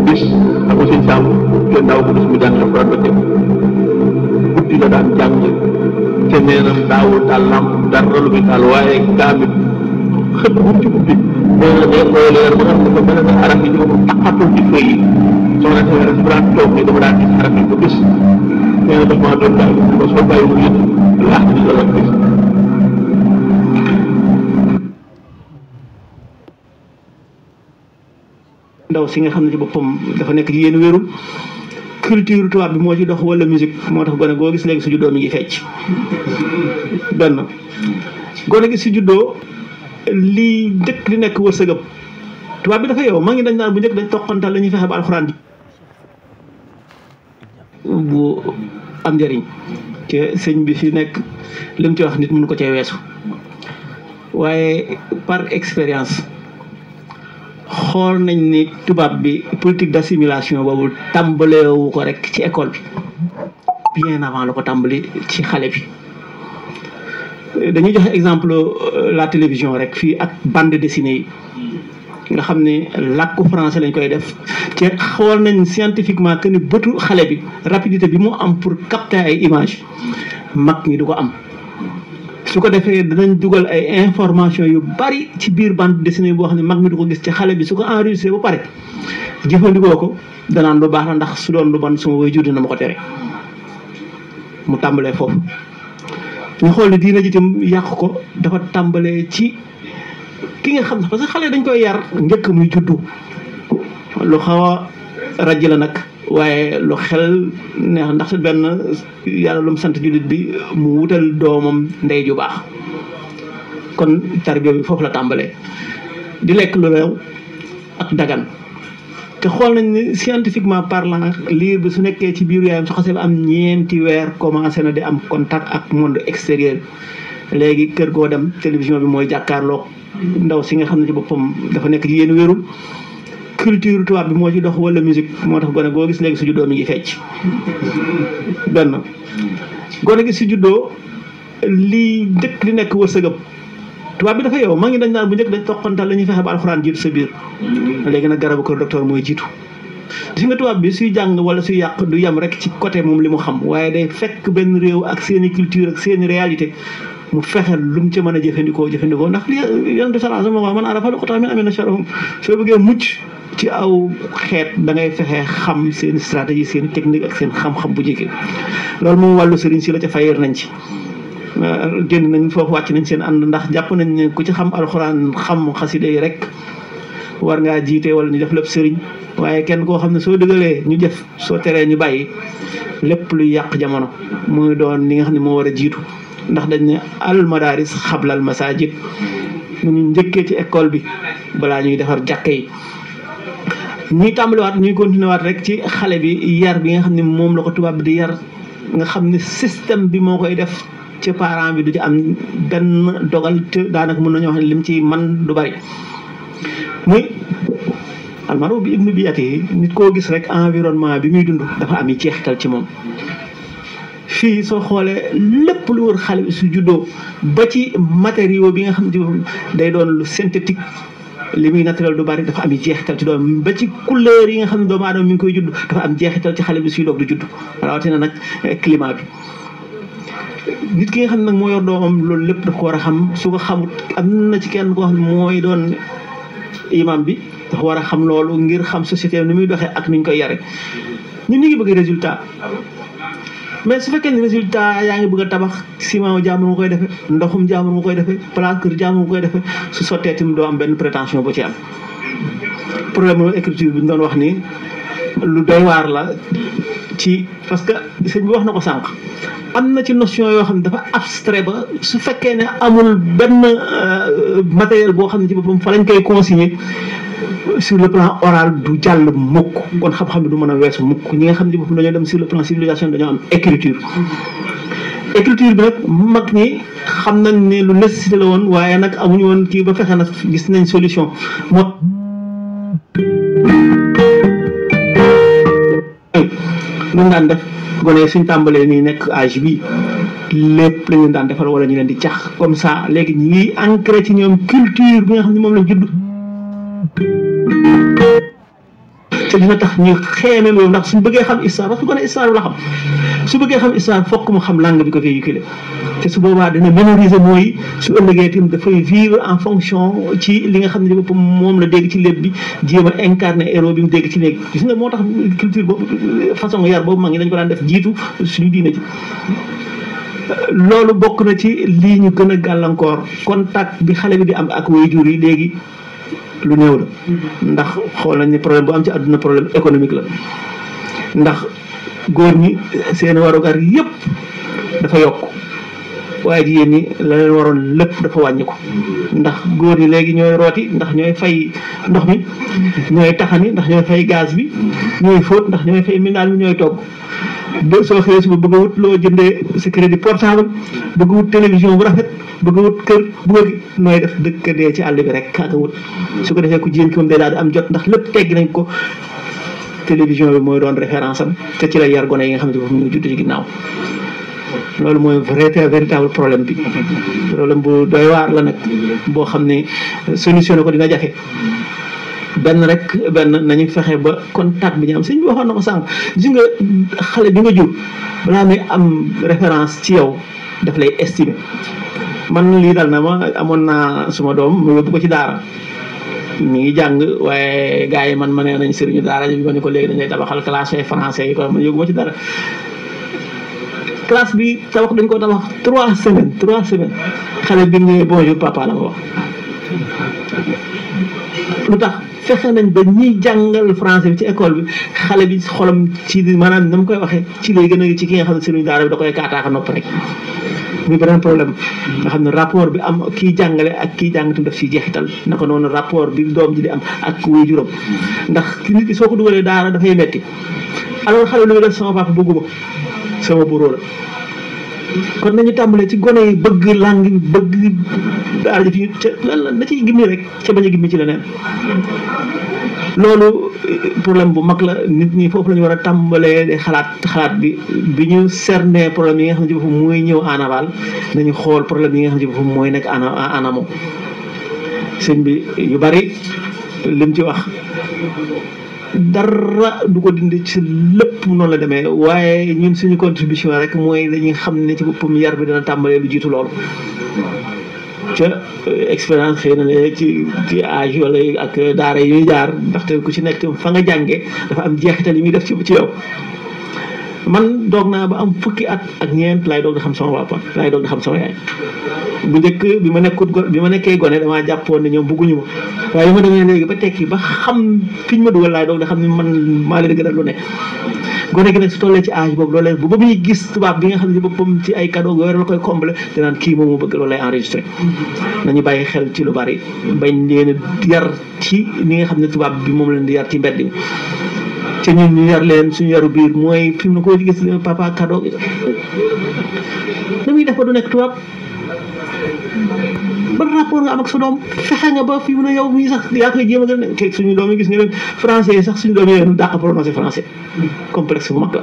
Speaker 3: bis xam nga sëñ Sam kenn daaw ko gis mu jàng alxuraan ba teg guddi la daan jàng te nee na daawul taal lamp dara lu muy taal waaye gaamit xëpp bu mu ci guddi nee na day koy leer ba nga xam ne ko mel ne araf yi ñoo taxatul ci fëy yi soxna si weeras bu daan toog ni dama daan gis araf yi ba bis nee na daf maa doon daal ko soo bàyyi mu yëg laax ni loolu ak bis
Speaker 4: ndaw si nga xam ne ci boppam dafa nekk jigéen wérul culture tubaab bi moo ci dox wala musique moo tax gone goo gis léegi su juddoo mi ngi fecc benn gone gi si juddoo lii njëkk di nekk wërsëgam tubaab bi dafa yow maa ngi dañ naan bu njëkk dañ toqantal la ñuy fexe ba alxuraan ji bu am njëriñ te sëñ bi fi nekk li mu ci wax nit mënu ko cee weesu waaye par expérience xool nañ ni tubaab bi politique d'assimilation boobu tàmbaleewu ko rek ci école bi bien avant la ko tàmbali ci xale bi dañuy joxe exemple la télévision rek fii ak bande dessinée yi nga xam ne làkku français lañ koy def te xool nañ scientifiquement que ni bëtu xale bi rapidité bi mu am pour capter ay images mag ñi du ko am su ko defee danañ dugal ay information yu bari ci biir bande dessinée boo xam ne mag mi du ko gis ci xale bi su ko enregistré ba pare jëfandikoo ko danaan lu baax la ndax su doon lu bon suma way jur dina ma ko tere mu tàmbalee foofu ñu xool ne diina ji itam yàq ko dafa tàmbalee ci ki nga xam ne parce que xale dañ koy yar njëkk muy juddu lu xaw a raj la nag waaye lu xel neex ndax benn yàlla lu mu sant jullit bi mu wutal doomam ndey ju baax kon tarbiya bi foofu la tàmbalee di lekk lu leew ak dagan te xool nañ ni scientifiquement parlant liir bi su nekkee ci biiru yaayam su xasee ba am ñeenti weer commencé na di am contact ak monde extérieur léegi kër goo dem télévision bi mooy jàkkaarloog ndaw si nga xam ne ci boppam dafa nekk jigéen wérul culture tubaab bi moo ci dox wala musique moo tax gone goo gis léegi su juddoo mi ngi fecc benn gone gi si juddoo lii njëkk di nekk wërsëgam tubaab bi dafa yow maa ngi dañ naan bu njëkk dañ toqantal la ñuy fexe ba alxuraan jiitu sa biir léegi nag garabu kër docteur mooy jiitu gis nga tubaab bi suy jàng wala suy yàq du yem rek ci côté moom li mu xam waaye day fekk benn réew ak seeni culture ak seeni réalité mu fexe lu mu ci mën a jëfandikoo ndax li yonent bi sallallahu alayhi wa sallam man arafa luqata min amina sharahum soo bëggee mucc ci aw xeet da ngay fexe xam seen stratégie seen technique ak seen xam-xam bu jege loolu moom wàllu sëriñ si la ca fayir nañ ci génn nañ foofu wàcc nañ seen ànd ndax jàpp nañ ne ku ci xam alxuraan xam xaside yi rek war ngaa jiite wala ñu def lépp sëriñ waaye kenn koo xam ne soo dëgalee ñu jëf soo teree ñu bàyyi lépp luy yàq jamono muy doon li nga xam ne moo war a jiitu ndax dañ ne al madaris xablal masajid mu ñu njëkkee ci école bi balaa ñuy defar jàkka yi ñuy tàmbaliwaat ñuy continuer waat rek ci xale bi yar bi nga xam ne moom la ko tubaab bi di yar nga xam ne système bi moo koy def ci parent bi du ci am benn dogal te daanaka mën nañoo wax ne lim ci man du bari muy almaro bi ibnu biyati yi nit koo gis rek environnement bi muy dund dafa am yi jeexital ci moom fii soo xoolee lépp lu wër xale bi su juddoo ba ci matériaux bi nga xam ne day doon lu synthétique li muy naturel du bari dafa am jeexital ci doom ba ci couleur yi nga xam ne doomu aadama mi ngi koy judd dafa am jeexital ci xale bi suy doog di judd rawatina nag climat bi nit ki nga xam ne nag moo yor doomam loolu lépp daf ko war a xam su ko xamut am na ci kenn koo xam ne mooy doon imam bi dafa war a xam loolu ngir xam société ni muy doxee ak ni ñu koy yare ñun ñu ngi bëgg résultat mais su fekkee ne résultat yaa ngi bëgg a tabax ciment jaamur nga koy defee ndoxum jaamur nga koy defee plaque jaamur nga koy defee su sottee tamit doo am benn prétention bu ci am problème écriture bi ñu doon wax ni lu doy waar la ci parce que sëñ bi wax na ko sànq am na ci notion yoo xam ne dafa abstrait ba su fekkee ne amul benn matériel boo xam ne ci boppam fa lañ koy consigner sur le plan oral du jàll mukk kon xam-xam bi du mën a weesu mukk ñi nga xam ne boppam dañoo dem sur le plan civilisation dañoo am écriture bi nag mag ñi xam nañ ne lu nécessité la woon waaye nag amuñu woon kii ba fexe nag gis nañ solution moo luñ daan def gone suñ tàmbalee nii nekk âge bi lépp lañ leen daan defal wala ñu leen di cax comme ça léegi ñi ngi ancré ci ñoom culture bi nga xam ne moom lañ judd te dina tax ñu xeeme loolu ndax suñ bëggee xam histoire parce que gone histoire bi la xam su bëggee xam histoire fokk mu xam langue bi ko véhiculé te su boobaa dina mémoriser mooy su ëllëgee tamit dafay vivre en fonction ci li nga xam ne boppam moom la dégg ci léeb bi jéem a incarné héros bi mu dégg ci léegi gis nga moo tax culture boobu façon yar boobu mag ñi dañ ko daan def jiitu suñu diine ci loolu bokk na ci lii ñu gën a gàllankoor contact bi xale bi di am ak waajur yi léegi lu néew la ndax xool nañ ni problème bu am ci àdduna problème économique la ndax góor ñi seen warugar yëpp dafa yokk waaye jigéen ñi la leen waroon lépp dafa wàññi ko ndax góor ñi léegi ñooy rooti ndax ñooy fay ndox mi ñooy taxani ndax ñooy fay gaz bi ñooy fóot ndax ñooy fay minaal mi ñooy togg soo xëyee suba bëgg a wut loo jëndee sa crédit portable bëgg a wut télévision bu rafet bëgg a wut kër bëgg nooy def dëkk dee ci àll bi rek kaaka wut su ko defee ku jigéen ki moom day daal di am jot ndax lépp tegg nañ ko télévision bi mooy doon référence am te ci la yar gone yi nga xam ne foofu ñu judd ci ginnaaw loolu mooy véritable problème bi problème bu doy waar la nag boo xam ne solutionné ko dina jafe benn nañu fexe ba contact bi ñu am sëñ bi waxoon na ko sànq gis nga xale bi nga jur balaa muy am référence ci yow daf lay estimer man lii dal na ma amoon naa suma doom mu yóbbu ko ci daara mi ngi jàng waaye gars yi man ma nee nañ sëriñu daara bi ma ne ko léegi dañ lay tabaxal classe français yi ko man yóbbu ma ci dara classe bi tabax dañ ko tabax 3 semaines xale bi ne bonjour papa la ma wax lu tax fexe nañ ba ñiy jàngal français bi ci école bi xale bi xolam ci maanaam na mu koy waxee ci lay gën a ci ki nga xam ne sëriñu daara bi da koy kaataaka nopp rek muy beneen problème nga xam ne rapport bi am kii jàngale ak kii jàngatu daf si jeexital naka noonu rapport bi doom ji di am ak waajuram ndax nit ki soo ko dugalee daara dafay metti alors xale lu muy def sama papa bëgguma sama bureau la kon nañu tàmbalee ci gone yi bëgg langue bëgg daara ji fi ca lan la na ciy gimmi rek ca bañ a gimmi ci leneen loolu problème bu mag la nit ñi foofu la ñu war a tàmbalee xalaat bi ñu cerner problème yi nga xam ne ci boppam mooy ñëw en aval nañu xool problème yi nga xam ne ci boppam mooy nekk en amont sëñ bi yu bari lim ci wax dara du ko dindi ci lépp noonu la demee waaye ñun suñu contribution rek mooy dañuy xam ne ci boppam yar bi dana tàmbalee lu jiitu loolu ca expérience xëy na ne ci âge wala ak daara yi ñuy jaar ndaxte ku ci nekk fa nga jànge dafa am jeexital yi muy def ci yow man doog naa ba am fukki at ak ñeent laay doog di xam sama papa laay doog di xam sama yaay bu njëkk bi ma nekkee gone damaa jàppoon ne ñoom bëgguñu ma waaye bi ma demee léegi ba tekki ba xam fiñ ma dugal laay doog di xam ne man maa leen gën a lu ne gone gi nag su tollee ci âge boobu loolu bu ba muy gis tubaab bi nga xam ne boppam ci ay cadeau yooyu la koy combler danaan kii moom mu bëgg loolu lay enregistré nañu bàyyi xel ci lu bari bañ leen yar ci ni nga xam ne tubaab bi moom leen di yar ci mbedd mi te ñun ñu yar leen suñu yaru biir mooy fi mu ne koo gis papa cadeau na muy def ba du nekk tubaab ban rapport nga am ak sa doom fexe nga ba fi mu ne yow mii sax yaa koy jéem a gën a suñu doom yi gis nga leen français yi sax suñu doom yi dàq prononcé français complexe bu mag la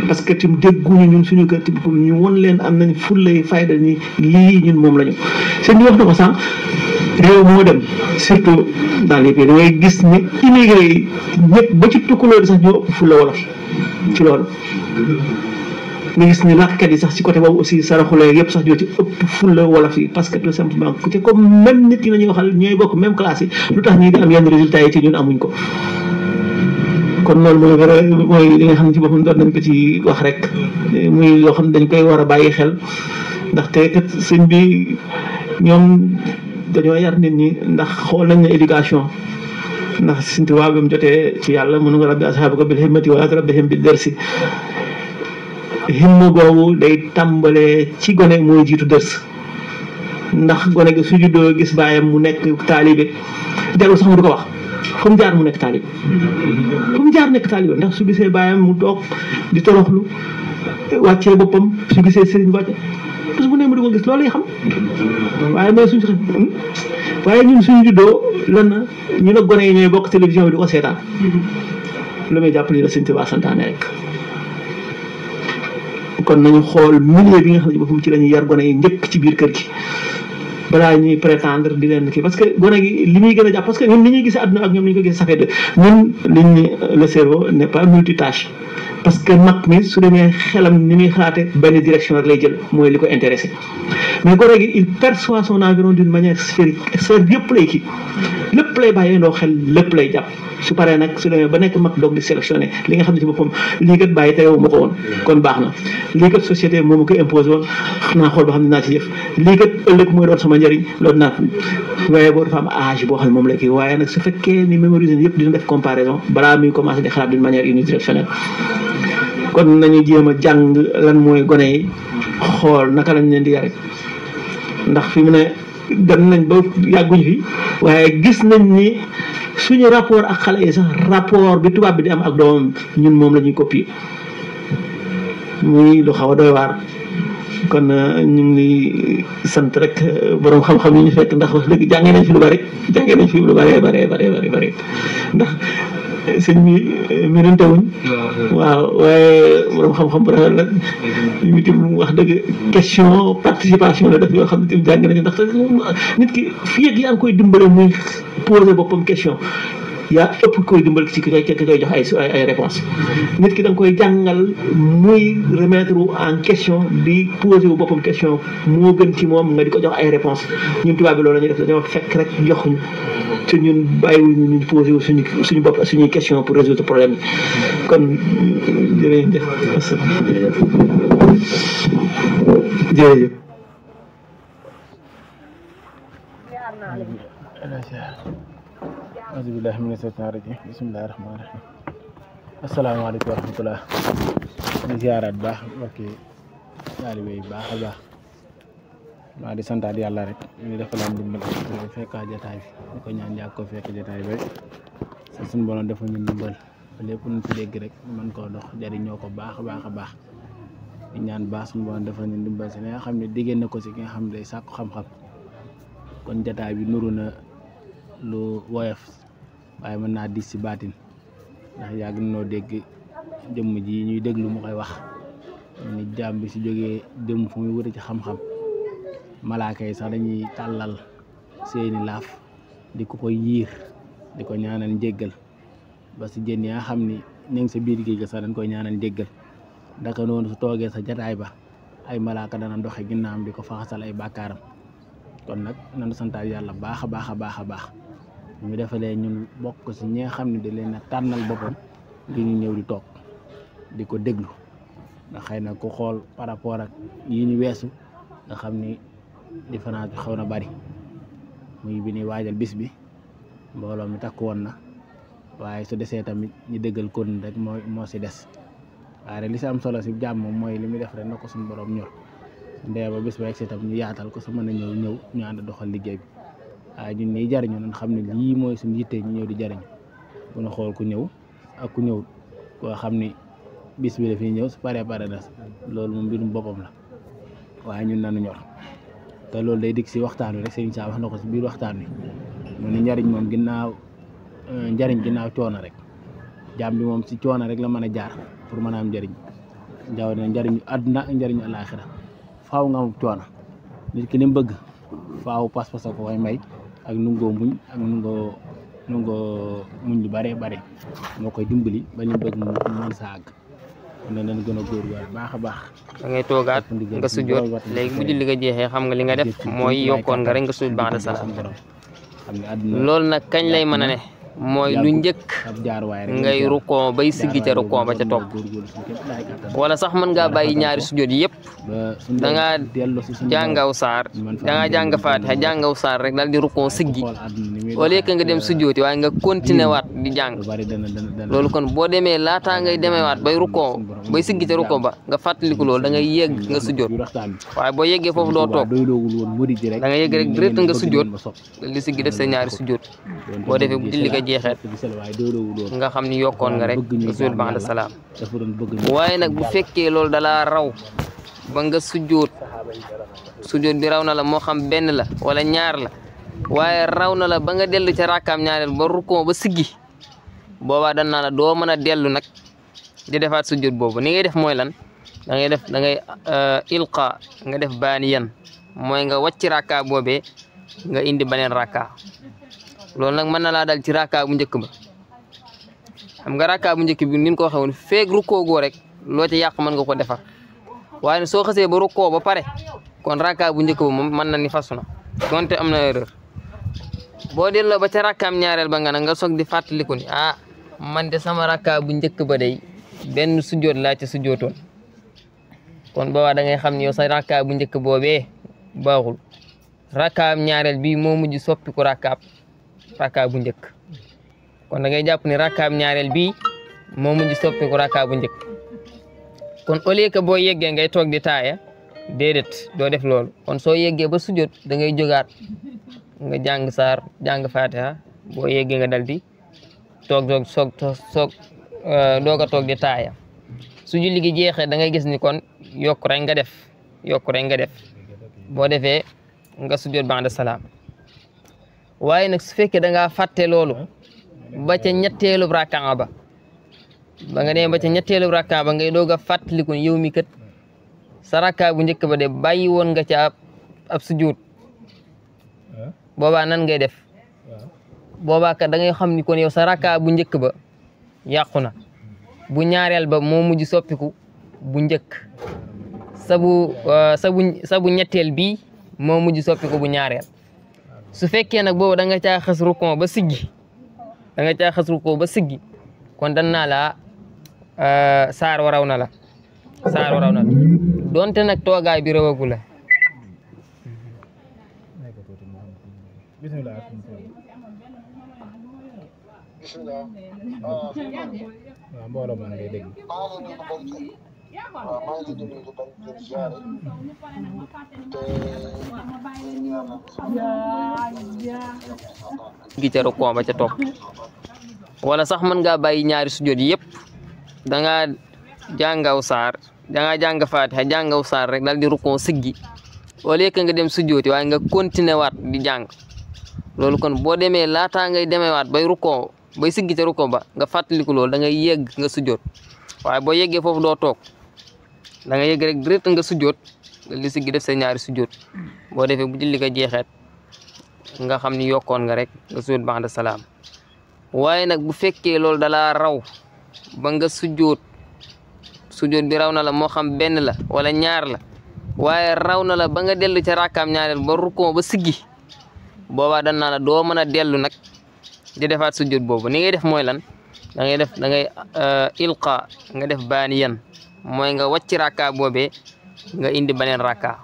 Speaker 4: parce que tim dégguñu ñun suñu kër ci boppam ñu won leen am nañ fullay fayda ni lii ñun moom la ñu seen di wax na ko sànq réew moo dem surtout dans les pays da ngay gis ne immigré yi ñëpp ba ci tukkuloo di sax ñoo ëpp fulla wolof ci loolu nga gis ni làkkat yi sax ci côté boobu aussi saraxulee yëpp sax ñoo ci ëpp fulla wolof yi parce que tout simplement ku ci comme même nit yi nañuy waxal ñooy bokk même classe yi lu tax ñii di am yenn résultats yi ci ñun amuñ ko kon loolu mooy li nga xam ne ci boppam doon nañ ko ci wax rek muy loo xam ne dañ koy war a bàyyi xel ndaxte kat sëñ bi ñoom dañoo yar nit ñi ndax xool nañ ne éducation ndax Sëñ Tuubaa bi mu jotee ci yàlla mënu nga rabbi ashaabaka bil himmati wa rabbihim bid darsi himma googu day tàmbalee ci gone mooy jiitu dërs ndax gone gi su juddoo gis baayam mu nekk taalibe jarul sax mu du ko wax fu mu jaar mu nekk taalibe fu mu jaar nekk taalibe ndax su gisee bàyyam mu toog di toroxlu wàccee boppam su gisee sëriñ wàcce bés bu ne mu di ko gis loolu lay xam waaye mais suñ waaye ñun suñu juddoo lan na ñu ne gone yi ñooy bokk télévision bi di ko seetaan lu muy jàpp ni la sëñ Tuubaa santaane rek kon nañu xool milieu bi nga xam ne boppam ci la ñuy yar gone yi njëkk ci biir kër gi balaa ñuy prétendre di leen kii parce que gone gi li muy gën a jàpp parce que ñun ni ñuy gisee àdduna ak ñoom ni ñu ko gisee ça fait de ñun liñ ni le cerveau n'est pas multitâche parce que mag mi su demee xelam ni muy xalaate benn direction rek lay jël mooy li ko intéressé mais gone gi il perçoit son environ d'une manière sphérique sphère bi yëpp lay kii lépp lay bàyyee ndoo xel lépp lay jàpp su paree nag su demee ba nekk mag doog di sélectionné li nga xam ne ci boppam lii kat bàyyi terewu ma ko woon kon baax na lii kat société moom ma ko imposé woon naa xool ba xam ne naa ci jëf lii kat ëllëg mooy doon sama njëriñ loolu naa waaye boo dafa am âge boo xam ne moom la kii waaye nag su fekkee ni mémorise yëpp dina def comparaison balaa muy commencé di xalaat d'une manière unidirectionnelle kon nañu jéem a jàng lan mooy gone yi xool naka lañ leen di yare ndax fi mu ne dem nañ ba yàgguñ fi waaye gis nañ ni suñu rapport ak xale yi sax rapport bi tubaab bi di am ak doomam ñun moom la ñuy copier muy lu xaw a doy waar kon ñu ngi sant rek borom xam-xam yi ñu fekk ndax wax dëgg jàngee nañ fi lu bari ndax sëñ bi mirante wuñ waaw waaye borom xam-xam bu rafet la ñu tim wax dëgg question participation la def yoo xam ne tim jàng nañu ndax nit ki fii ak yaa ngi koy dimbale muy poser boppam question yaa ëpp koy dimbal ci ki koy jox ay réponse nit ki da nga koy jàngal muy remettre en question di poser wu boppam question moo gën ci moom nga di ko jox ay réponse ñun tubaab bi loolu la ñuy def dañoo fekk rek joxuñ te ñun bàyyiwuñu ñu posé wu suñu bopp suñuy question pour résoudre problème yi kon jërëjëf jërëjëf
Speaker 5: auzu billahi mina shaytaani rajiim bismillahi rahmaani rahiim asalaamaaleykum wa rahmatullah di ziaraat baax barki taalibe yi baax a baax maa di santaat yàlla rek ñu defalaan ndimbal fekkaa jataay bi ñu ko ñaan yàgg ko fekk jataay bi sa suñu borom dafa ñu ndimbal lépp luñ fi dégg rek mën koo dox jariñoo ko baax a baax a baax di ñaan baax suñu borom dafa ñu ndimbal si li nga xam ne diggéen na ko si ki nga xam ne day sàkku xam-xam kon jataay bi nuru na lu woyof waaye mën naa dis si baatin ndax yàgg nañoo dégg jëmm ji ñuy déglu mu koy wax ni jaam bi si jógee dem fu muy wuti ci xam-xam malaaka yi sax dañuy tàllal seeni laaf di ko koy yiir di ko ñaanal njéggal ba si jën yaa xam ni ñu ngi sa biir géej ga sax dañ koy ñaanal njéggal ndaka noonu su toogee sa jataay ba ay malaaka dana doxe ginnaawam di ko faxasal ay bàkkaaram kon nag nanu santaat yàlla baax a baax a baax a baax ñu defalee ñun bokk si ñi nga xam ne da leen a tànnal boppam di ñu ñëw di toog di ko déglu ndax xëy na ku xool par rapport ak yi ñu weesu nga xam ni différence bi xaw na bari muy bi ñuy waajal bis bi mbooloo mi takk woon na waaye su desee tamit ñu déggal kon rek moo si des waaye rek li si am solo si jàmm moom mooy li muy def rek na ko suñu borom ñor ndee ba bis ba egsi tam ñu yaatal ko su mën a ñëw ñu ànd doxal liggéey bi waaye ñun ñuy jariñu nañ xam ne lii mooy suñu yitte ñu ñëw di jariñu bu ñu xool ku ñëw ak ku ñëwut koo xam ni bis bi dafay ñëw su paree pare na loolu moom mbirum boppam la waaye ñun nañu ñor te loolu day dikk si waxtaan wi rek Serigne Sa wax na ko si biir waxtaan wi mu ni njariñ moom njariñ ginnaaw coono rek jaam bi moom si coono rek la mën a jaar pour mën a am njariñ jaaw ne njariñu àdduna ak njariñu alaaxira faaw nga am coono nit ki li mu bëgg faaw pas-pas ko koy may ak nungoo muñ ak nungoo muñ lu bare moo koy dimbali ba li mu bëgg mu mën sa àgg kon ne nañ gën a góorgóorlu baax a baax
Speaker 6: da ngay toogaat nga sujjoot léegi bu julli nga jeexee xam nga li nga def mooy yokkoon nga rek nga sujjoot ba'da salaam loolu nag kañ lay mën a ne mooy lu njëkk ngay rukkoo bay siggi ca rukkoo ba ca topp wala sax mën ngaa bàyyi ñaari sujjoot yi yëpp da ngaa jàngaw saar da ngaa jàng faatiha jàngaw saar rek daal di rukkoo siggi wala yëkk nga dem sujjooti waaye nga continué waat di jàng loolu kon boo demee laataa ngay demee waat bay rukkoo bay siggi ca rukkoo ba nga fàttaliku loolu da ngay yegg nga sujjoot waaye boo yeggee foofu doo toog da nga yegg rek direct nga sujjoot li siggi def sa ñaari sujjoot boo defee bu julli nga jeexeet nga xam ni yokkoon nga rek nga sujjóot ba'da salaam waaye nag bu fekkee loolu dalaa raw ba nga sujjóot bi raw na la moo xam benn la wala ñaar la waaye raw na la ba nga dellu ca rakkaam ñaareel ba rukkoo ba siggi boobaa dan naa la doo mën a dellu nag di defaat sujjóot boobu ni ngay def mooy lan da ngay ilqa nga def baaniyan mooy nga wàcc rakka boobee nga indi beneen rakka loolu nag mën na laa dal ci rakka bu njëkk ba xam nga rakka bu njëkk bi ni ko waxee woon feeg rukkoo goo rek loo ci yàq mën nga ko defar waaye soo xasee ba rukkoo ba pare kon rakka bu njëkk ba moom mën na ni fasu na donte am na erreur boo delloo ba ca rakkaam ñaareel ba nga soog di fàttaliku ni man de sama rakka bu njëkk ba day benn sujjóot laa ca sujjóotoon kon boobaa da ngay xam ni yow sa rakka bu njëkk boobee baaxul rakkaam ñaareel bi moo mujj soppi ko rakka bu njëkk kon da ngay jàpp ni rakkaam ñaareel bi moo mujj soppi ko rakka bu njëkk kon au lieu que boo yeggee ngay toog di taaya déedéet doo def loolu kon soo yeggee ba sujjóot da ngay jógaat nga jàng saar jàng fatiha boo yeggee nga dal di toog soog doog a toog di taaya su julli gi jeexee da ngay gis ni kon yokk rek nga def boo defee nga sujjóot ba'da salaam waaye nag su fekkee da ngaa fàtte loolu ba ca ñetteelu rakkaa ba nga demee ba ca ñetteelu rakkaa ba ngay doog a fàttaliku yow mi kat sa rakkaa bu njëkk ba de bàyyi woon nga ca ab sujjóot boobaa nan ngay def boobaa kat da ngay xam ni kon yow sa rakkaa bu njëkk ba yàqu na bu ñaareel ba moo mujj soppiku bu njëkk sabu ñetteel bi moo mujj soppiku bu ñaareel su fekkee nag boobu da nga caa xas rukkoo ba siggi kon dan naa la saar waraw na la donte nag toogaay bi rawagu la
Speaker 5: mbooloo man ngay dégg
Speaker 6: gi ca rukkoo ba ca topp wala sax mën ngaa bàyyi ñaari sujjóot yëpp da nga jàngaw saar da nga jàng fatiha jàngaw saar rek dal di rukkoo siggi au lieu que nga dem sujjóoti waaye nga continuer waat di jàng loolu kon boo demee laataa ngay demee waat bay rukkoo bay siggi ca rukkoo ba nga fàttaliku loolu da ngay yegg nga sujjóot waaye boo yeggee foofu doo toog da nga yegg rek direct nga sujjóot li siggi def sa ñaari sujjóot boo defee bu julli ga jeexeet nga xam ni yokkoon nga rek nga sujjóot ba'da salaam waaye nag bu fekkee loolu dalaa raw ba nga sujjóot bi raw na la moo xam benn la wala ñaar la waaye raw na la ba nga dellu ca rakkaam ñaareel ba rukkoo ba siggi boobaa dan naa la doo mën a dellu nag di defaat sujjóot boobu ni ngay def mooy lan da ngay ilqa nga def baaniyan mooy nga wàcc rakka boobee nga indi beneen rakka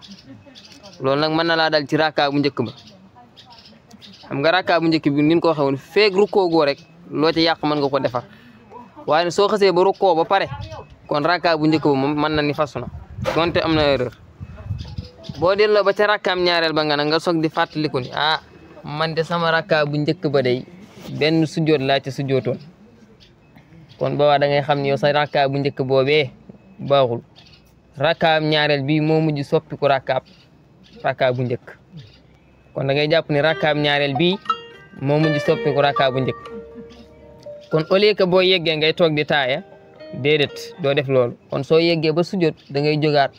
Speaker 6: loolu nag mën na laa dal ci rakka bu njëkk ba xam nga rakka bu njëkk bi ni ko waxee woon feeg rukkoo goo rek loo ci yàq mën nga ko defar waaye soo xasee ba rukkoo ba pare kon rakka bu njëkk ba moom mën na ni fasu na donte am na erreur boo delloo ba ca rakkaam ñaareel ba nga soog di fàttaliku ni man de sama rakka bu njëkk ba day benn sujjóot laa ca sujjóotoon kon boobaa da ngay xam ni yow sa rakka bu njëkk boobee baaxul rakkaam ñaareel bi moo mujj soppi ko rakka bu njëkk kon da ngay jàpp ni rakkaam ñaareel bi moo mujj soppi ko rakka bu njëkk kon au lieu que boo yeggee ngay toog di taaya déedéet doo def loolu kon soo yeggee ba sujjóot da ngay jógaat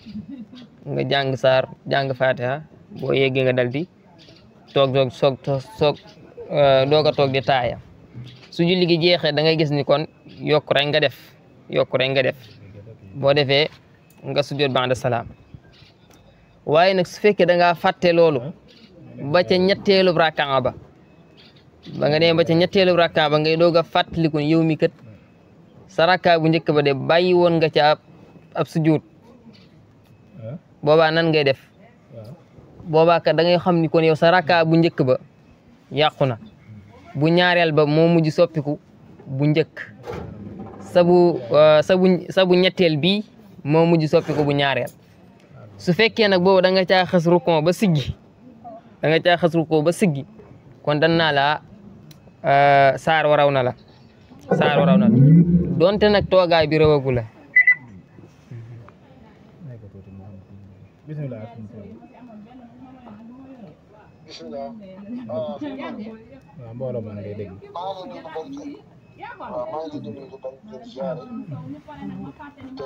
Speaker 6: nga jàng saar jàng fatiha boo yeggee nga dal di toog doog a toog di taaya su julli gi jeexee da ngay gis ni kon yokk rek nga def boo defee nga sujjóot ba'da salaam waaye nag su fekkee da ngaa fàtte loolu ba ca ñetteelu rakkaa ba nga demee ba ca ñetteelu rakkaa ba ngay doog a fàttaliku yow mi kat sa rakkaa bu njëkk ba de bàyyi woon nga ca ab sujjóot boobaa nan ngay def boobaa kat da ngay xam ni kon yow sa rakkaa bu njëkk ba yàqu na bu ñaareel ba moo mujj soppiku bu njëkk sabu ñetteel bi moo mujj soppiku bu ñaareel su fekkee nag boobu da nga caa xas rukkoo ba siggi kon dan naa la saar waraw na la donte nag toogaay bi rawagu la
Speaker 5: bismillah waaw mbooloo maa ngi lay dégg
Speaker 7: maa ngi leen di nuyu ba di ziare te